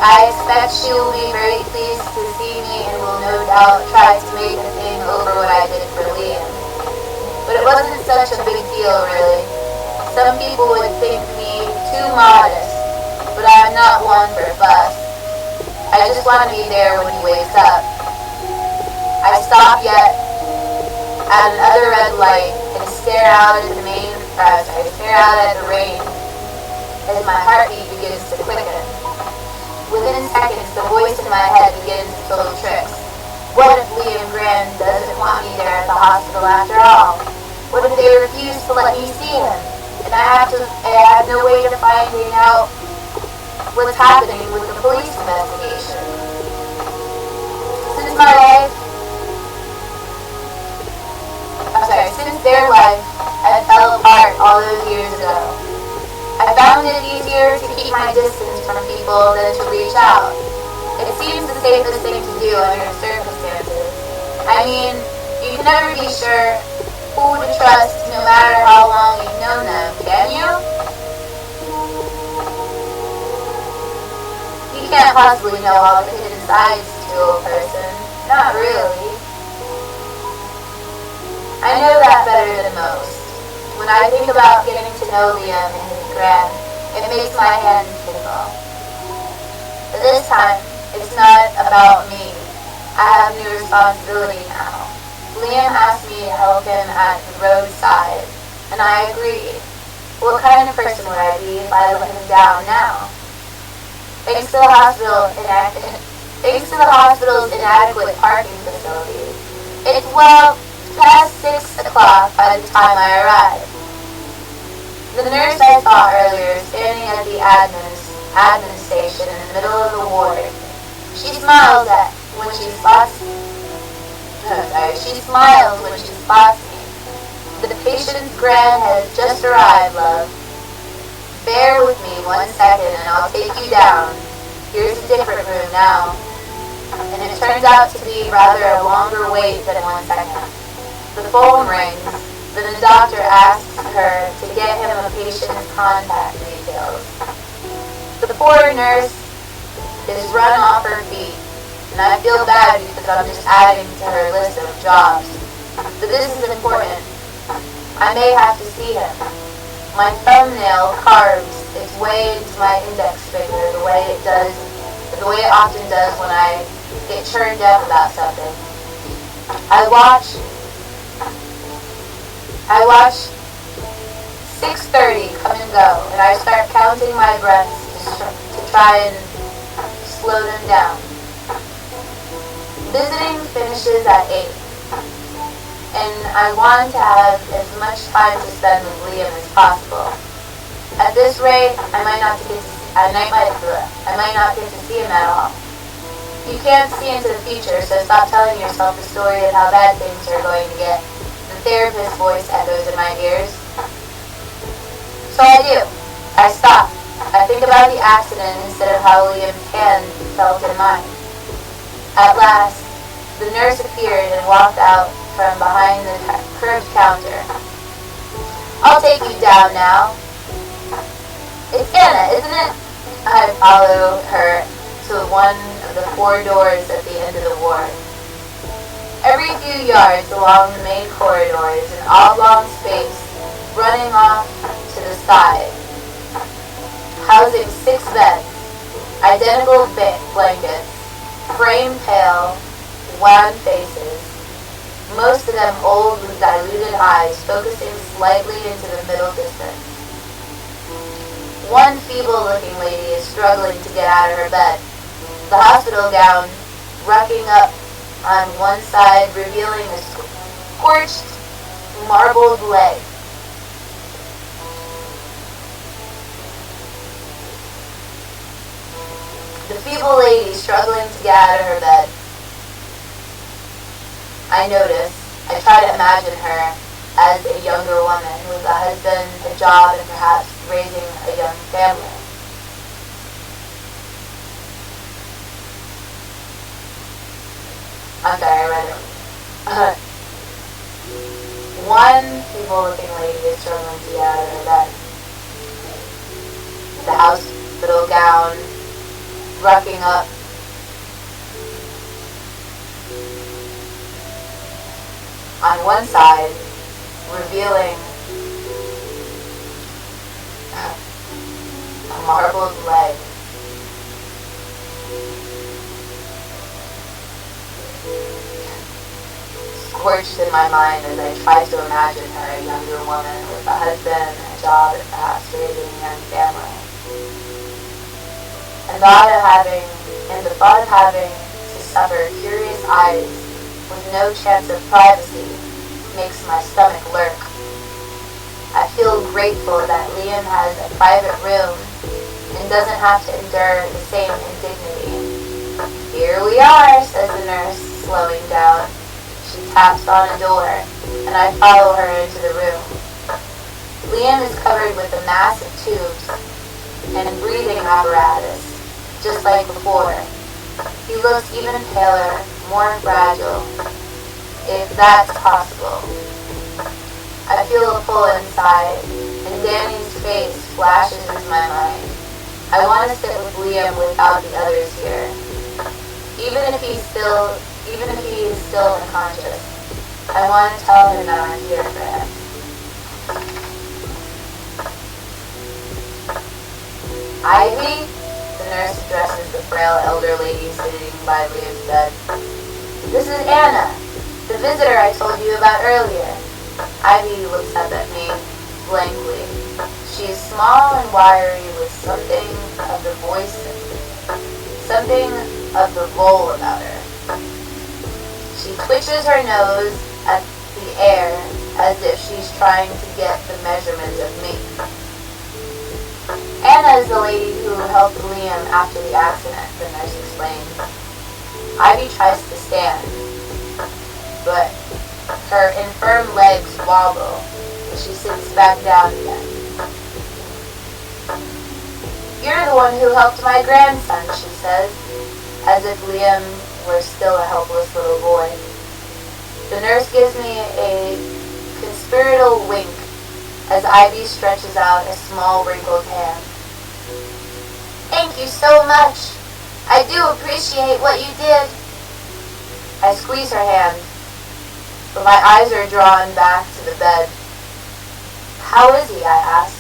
A: I expect she will be very pleased to see me and will no doubt try to make a thing over what I did for Liam. But it wasn't such a big deal, really. Some people would think me too modest, but I'm not one for a fuss. I just want to be there when he wakes up. I stop yet at another red light and stare out at the rain as my heartbeat begins to quicken. Within seconds, the voice in my head begins to pull tricks. What if Liam Grand doesn't want me there at the hospital after all? What if they refuse to let me see him? And I have no way of finding out what's happening with the police investigation. Since their life had fell apart all those years ago, I found it easier to keep my distance from people than to reach out. It seems the safest thing to do under circumstances. I mean, you can never be sure who to trust no matter how long you've known them, can you? You can't possibly know all the hidden sides to a person. Not really. I know that better than most. When I think about getting to know Liam and his grand, It makes my hands tingle. But this time, it's not about me. I have new responsibility now. Liam asked me to help him at the roadside, and I agreed. What kind of person would I be if I let him down now? Thanks to the hospital's inadequate parking facilities, it's well past 6 o'clock by the time I arrive. The nurse I saw earlier, standing at the admin station in the middle of the ward, she smiles when she spots me. The patient's grand has just arrived, love. Bear with me 1 second and I'll take you down. Here's a different room now. And it turns out to be rather a longer wait than 1 second. The phone rings. Then the doctor asks her to get him a patient's contact details. The poor nurse is run off her feet, and I feel bad because I'm just adding to her list of jobs. But this is important. I may have to see him. My thumbnail carves its way into my index finger the way it often does when I get churned up about something. I watch 6:30 come and go, and I start counting my breaths to try and slow them down. Visiting finishes at 8, and I want to have as much time to spend with Liam as possible. At this rate, I might not get to see him at all. You can't see into the future, so stop telling yourself the story of how bad things are going to get. The therapist's voice echoes in my ears. So I do. I stop. I think about the accident instead of how Liam's hand felt in mine. At last, the nurse appeared and walked out from behind the curved counter. I'll take you down now. It's Anna, isn't it? I follow her to one of the 4 doors at the end of the ward. Every few yards along the main corridor is an oblong space running off to the side, housing 6 beds, identical blankets, frame pale, wan faces, most of them old with diluted eyes focusing slightly into the middle distance. One feeble-looking lady is struggling to get out of her bed, the hospital gown rucking up on one side, revealing a scorched, marbled leg. The feeble lady struggling to get out of her bed. I notice. I try to imagine her as a younger woman with a husband, a job, and perhaps raising a young family. I'm sorry, I read it. One feeble-looking lady is struggling to get out of her bed. The hospital gown rucking up. On one side, revealing a marbled leg. Scorched in my mind as I try to imagine her a younger woman with a husband, a job, and perhaps raising a young family. And the thought of having to suffer curious eyes with no chance of privacy makes my stomach lurk. I feel grateful that Liam has a private room and doesn't have to endure the same indignity. Here we are, says the nurse, slowing down. She taps on a door, and I follow her into the room. Liam is covered with a mass of tubes and a breathing apparatus, just like before. He looks even paler, more fragile, if that's possible. I feel a pull inside, and Danny's face flashes into my mind. I want to sit with Liam without the others here. Even if he is still unconscious, I want to tell him that I'm here for him. the frail elder lady sitting by Liam's bed. "This is Anna, the visitor I told you about earlier." Ivy looks up at me blankly. She is small and wiry with something of the vole about her. She twitches her nose at the air as if she's trying to get the measurement of me. "Anna is the lady who helped Liam after the accident," the nurse explains. Ivy tries to stand, but her infirm legs wobble and she sits back down again. "You're the one who helped my grandson," she says, as if Liam were still a helpless little boy. The nurse gives me a conspiratorial wink as Ivy stretches out a small wrinkled hand. "Thank you so much. I do appreciate what you did." I squeeze her hand, but my eyes are drawn back to the bed. "How is he?" I ask.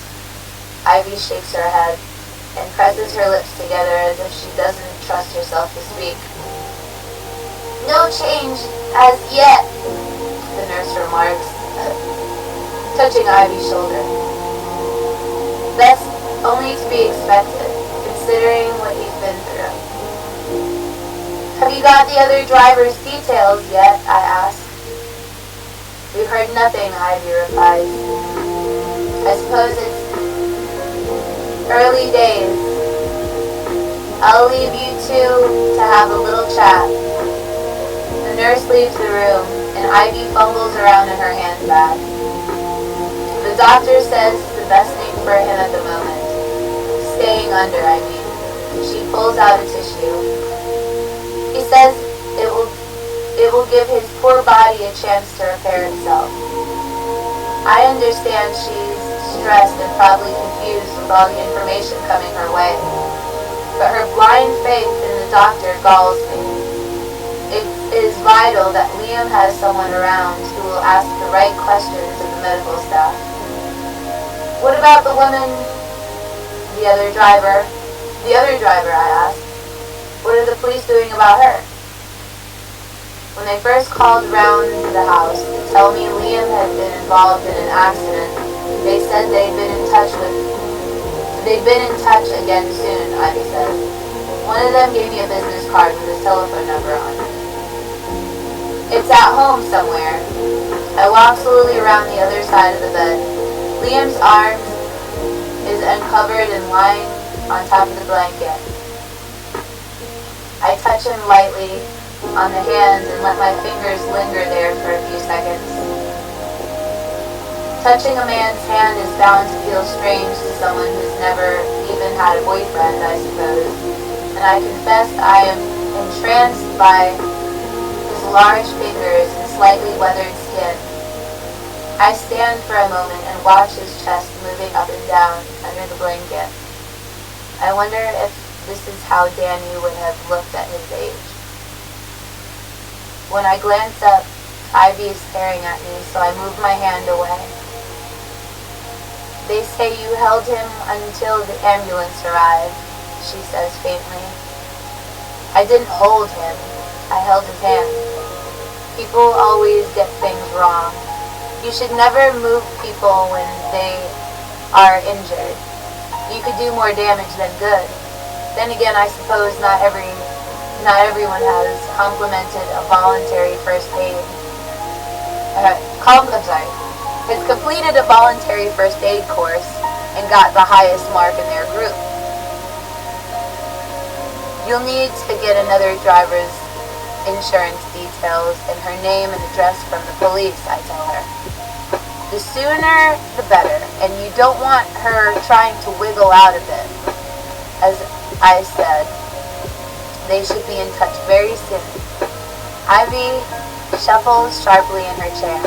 A: Ivy shakes her head and presses her lips together as if she doesn't trust herself to speak. "No change as yet," the nurse remarks, touching Ivy's shoulder. "That's only to be expected, considering what he's been through." "Have you got the other driver's details yet?" I ask. "We've heard nothing," Ivy replies. "I suppose it's early days. I'll leave you two to have a little chat." The nurse leaves the room, and Ivy fumbles around in her handbag. The doctor says the best thing for him at the moment. Staying under, I mean. She pulls out a tissue. He says it will give his poor body a chance to repair itself. I understand she's stressed and probably confused with all the information coming her way, but her blind faith in the doctor galls me. It is vital that Liam has someone around who will ask the right questions of the medical staff. "What about the woman, the other driver, I asked. "What are the police doing about her?" When they first called round to the house to tell me Liam had been involved in an accident, they said they'd been in touch again soon, Ivy said. One of them gave me a business card with his telephone number on it. "It's at home somewhere." I walk slowly around the other side of the bed. Liam's arm is uncovered and lying on top of the blanket. I touch him lightly on the hand and let my fingers linger there for a few seconds. Touching a man's hand is bound to feel strange to someone who's never even had a boyfriend, I suppose, and I confess I am entranced by his large fingers and slightly weathered skin. I stand for a moment and watch his chest moving up and down under the blanket. I wonder if this is how Danny would have looked at his age. When I glance up, Ivy is staring at me, so I move my hand away. "They say you held him until the ambulance arrived," she says faintly. "I didn't hold him. I held his hand. People always get things wrong. You should never move people when they are injured. You could do more damage than good. Then again, I suppose not everyone has complemented a voluntary first aid. Has completed a voluntary first aid course and got the highest mark in their group. You'll need to get another driver's insurance details and her name and address from the police," I tell her. "The sooner the better, and you don't want her trying to wiggle out of it." As I said, they should be in touch very soon. Ivy shuffles sharply in her chair.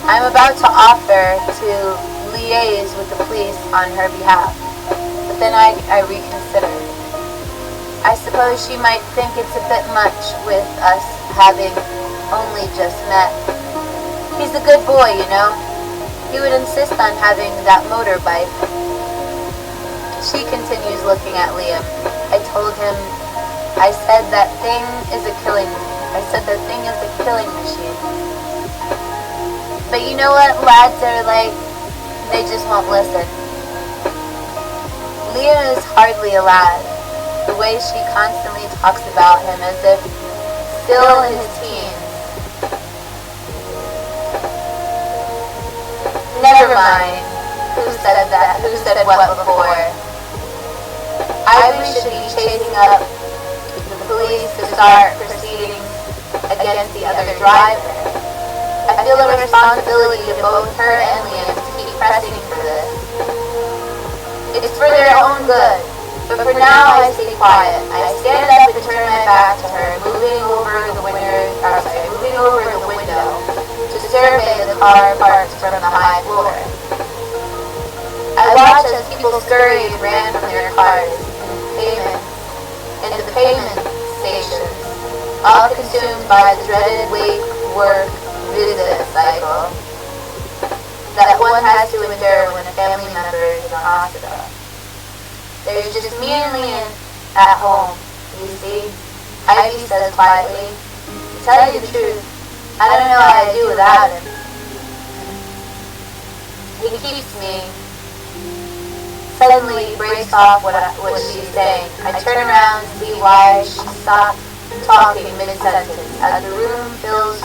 A: I'm about to offer to liaise with the police on her behalf, but then I reconsider. I suppose she might think it's a bit much with us having only just met. He's a good boy, you know. He would insist on having that motorbike. She continues looking at Liam. I told him, I said that thing is a killing machine. But you know what lads are like? They just won't listen. Liam is hardly a lad. The way she constantly talks about him as if still in his teens. Never mind. Who said that? Who said what before? Ivy should be chasing up the police to start proceedings against the other driver. I feel the responsibility of both her and Liam to keep pressing for this. It's for their own good. But for now, I stay quiet. I stand up and turn my back to her, moving over the window to survey the car parked from the high floor. I watch as people scurry and ran from their cars into the payment stations, all consumed by the dreaded wait-work-visit cycle that one has to endure when a family member is in the hospital. There's just me and Liam at home, you see, Ivy says quietly. To tell you the truth, I don't know how I do without him. He keeps me. Suddenly breaks off what she's saying. I turn around to see why she stopped talking mid-sentence as the room fills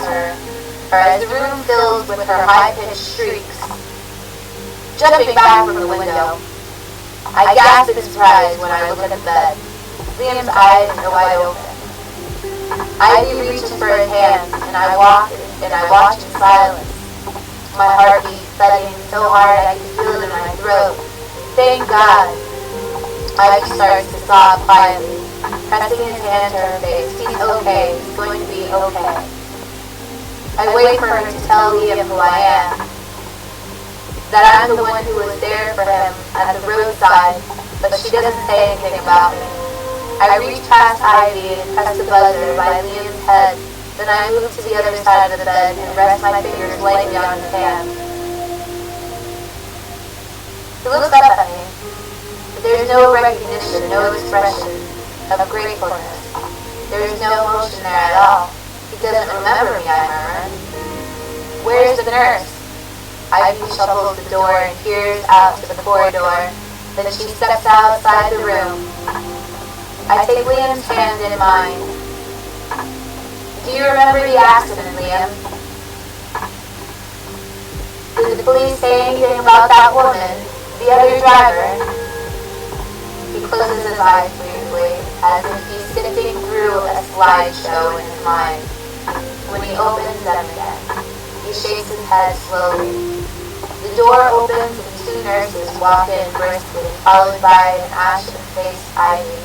A: with her high-pitched shrieks. Jumping back from the window, I gasp in surprise when I look at the bed. Liam's eyes are wide open. Ivy reaches for his hand, and I watch in silence. My heartbeat thudding so hard I can feel it in my throat. Thank God. Ivy starts to sob quietly, pressing his hand to her face. He's okay. He's going to be okay. I wait for her to tell Liam who I am. That I'm the one who was there for him at the roadside, but she doesn't say anything about me. I reach past Ivy and press the buzzer by Liam's head, then I move to the other side of the bed and rest my fingers lightly on his hand. He looks up at me, but there is no recognition, no expression of gratefulness. There is no emotion there at all. He doesn't remember me, I murmur. Where's the nurse? Ivy shuffles the door and peers out to the corridor. Then she steps outside the room. I take Liam's hand in mine. Do you remember the accident, Liam? Did the police say anything about that woman, the other driver? He closes his eyes briefly, as if he's sifting through a slideshow in his mind. When he opens them again, he shakes his head slowly. The door opens and two nurses walk in briskly, followed by an ashen-faced Ivy.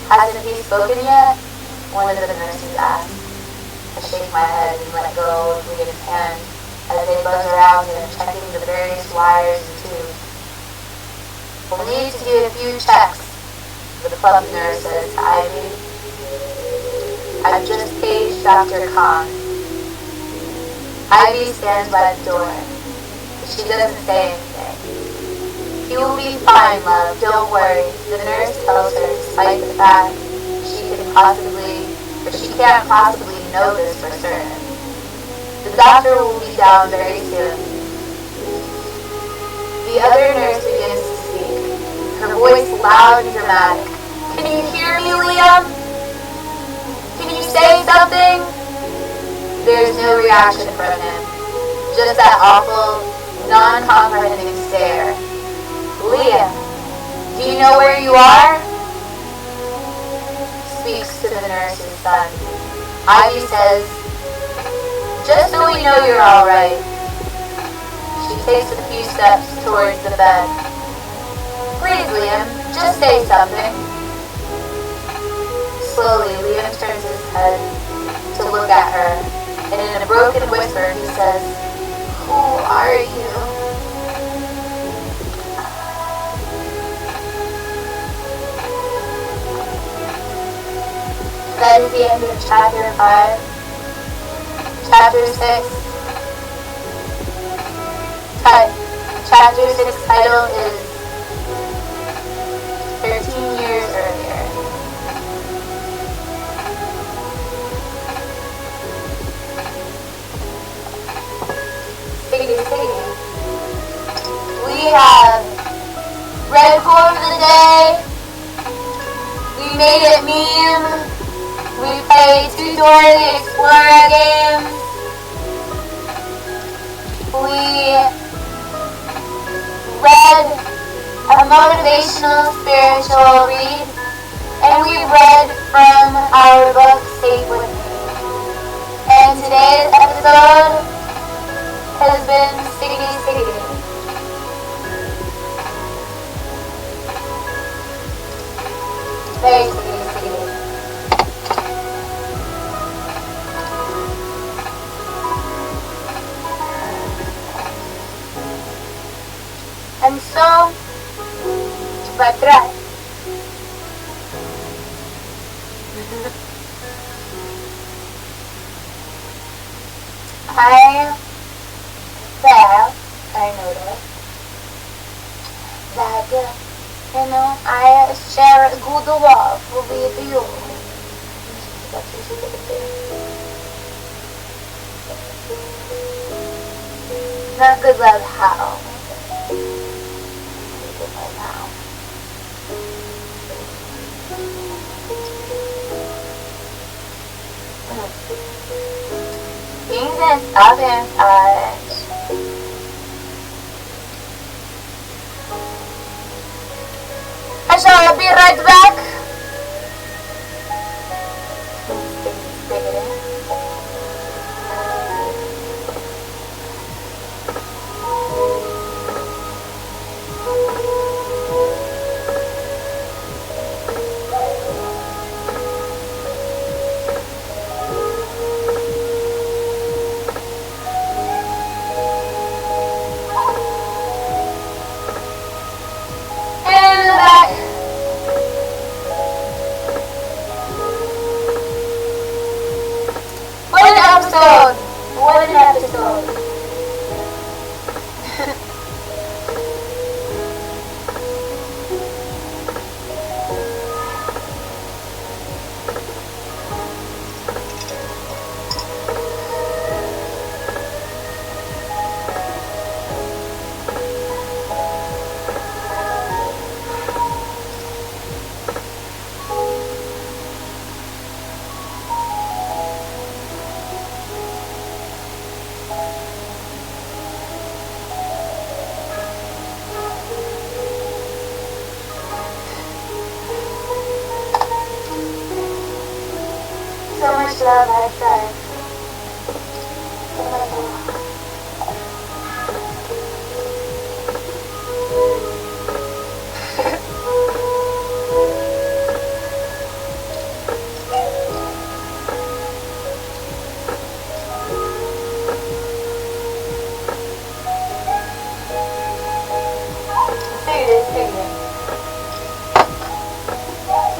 A: Hasn't he spoken yet? One of the nurses asks. I shake my head and let go of Liam's hand as they buzz around him, checking the various wires and tubes. We'll need to do a few checks, the club nurse says to Ivy. I've just paged Dr. Khan. Ivy stands by the door, but she doesn't say anything. He will be fine, love, don't worry, the nurse tells her, despite the fact she can't possibly know this for certain. The doctor will be down very soon. The other nurse begins to speak, her voice loud and dramatic. Can you hear me, Liam? Can you say something? There's no reaction from him, just that awful, non-comprehending stare. Liam, do you know where you are? Speaks to the nurse's son. Ivy says, just so we know you're all right. She takes a few steps towards the bed. Please, Liam, just say something. Slowly, Liam turns his head to look at her, and in a broken whisper, he says, who are you? That is the end of chapter 5. Chapter 6. Chapter 6 title is made it meme. We played Tutorial Explorer games. We read a motivational spiritual read, and we read from our book Stay With Me. And today's episode has been stiggidy. Very stiggidy. And so, but right. I noticed that, I share a good love with you. Not good love, how? Good love, how? Things and stuff and such. I shall be right back. What an episode. So much love, I said. So much love.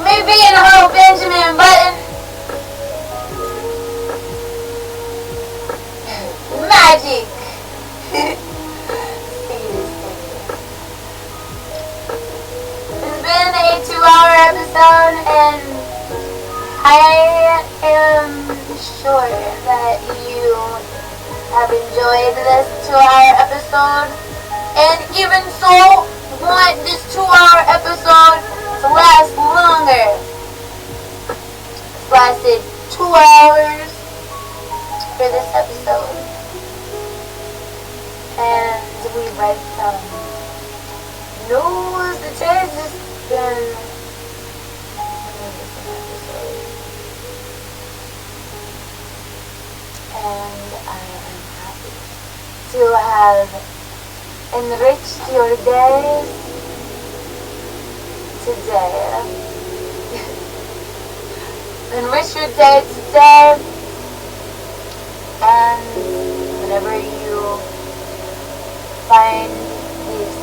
A: Maybe in a whole Benjamin Button. Magic. It's been a 2-hour episode, and I am sure that you have enjoyed this 2-hour episode, and even so, want this 2-hour episode to last longer. It's lasted 2 hours for this episode. And we read some news. Today's just been and I am happy to have enriched your days today. Enrich your day today, and whenever you find this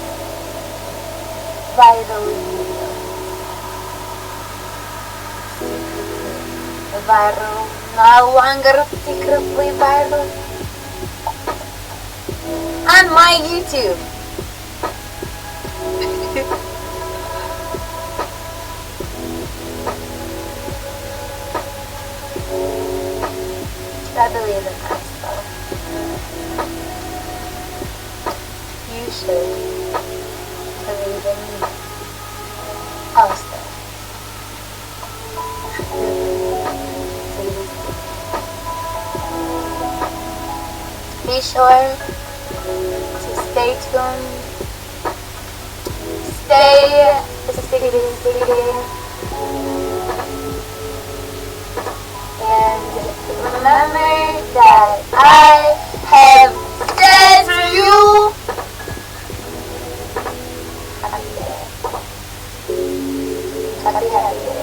A: viral, no longer secretly viral, on my YouTube. I believe in that stuff. You should believe in me also. be sure to stay tuned, stay stiggidy, and remember that I have said for you. Happy day. Happy day.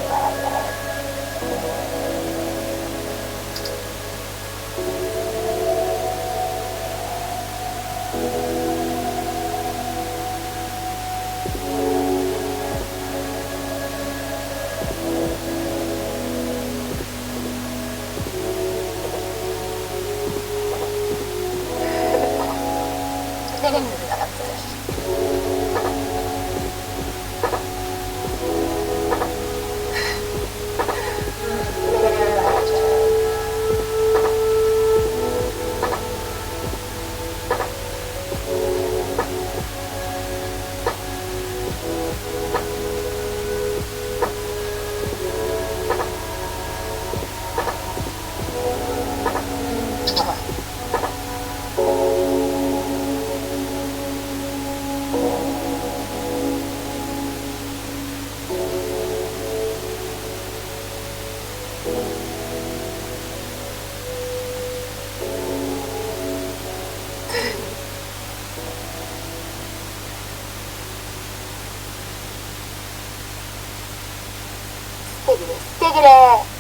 A: Stick it.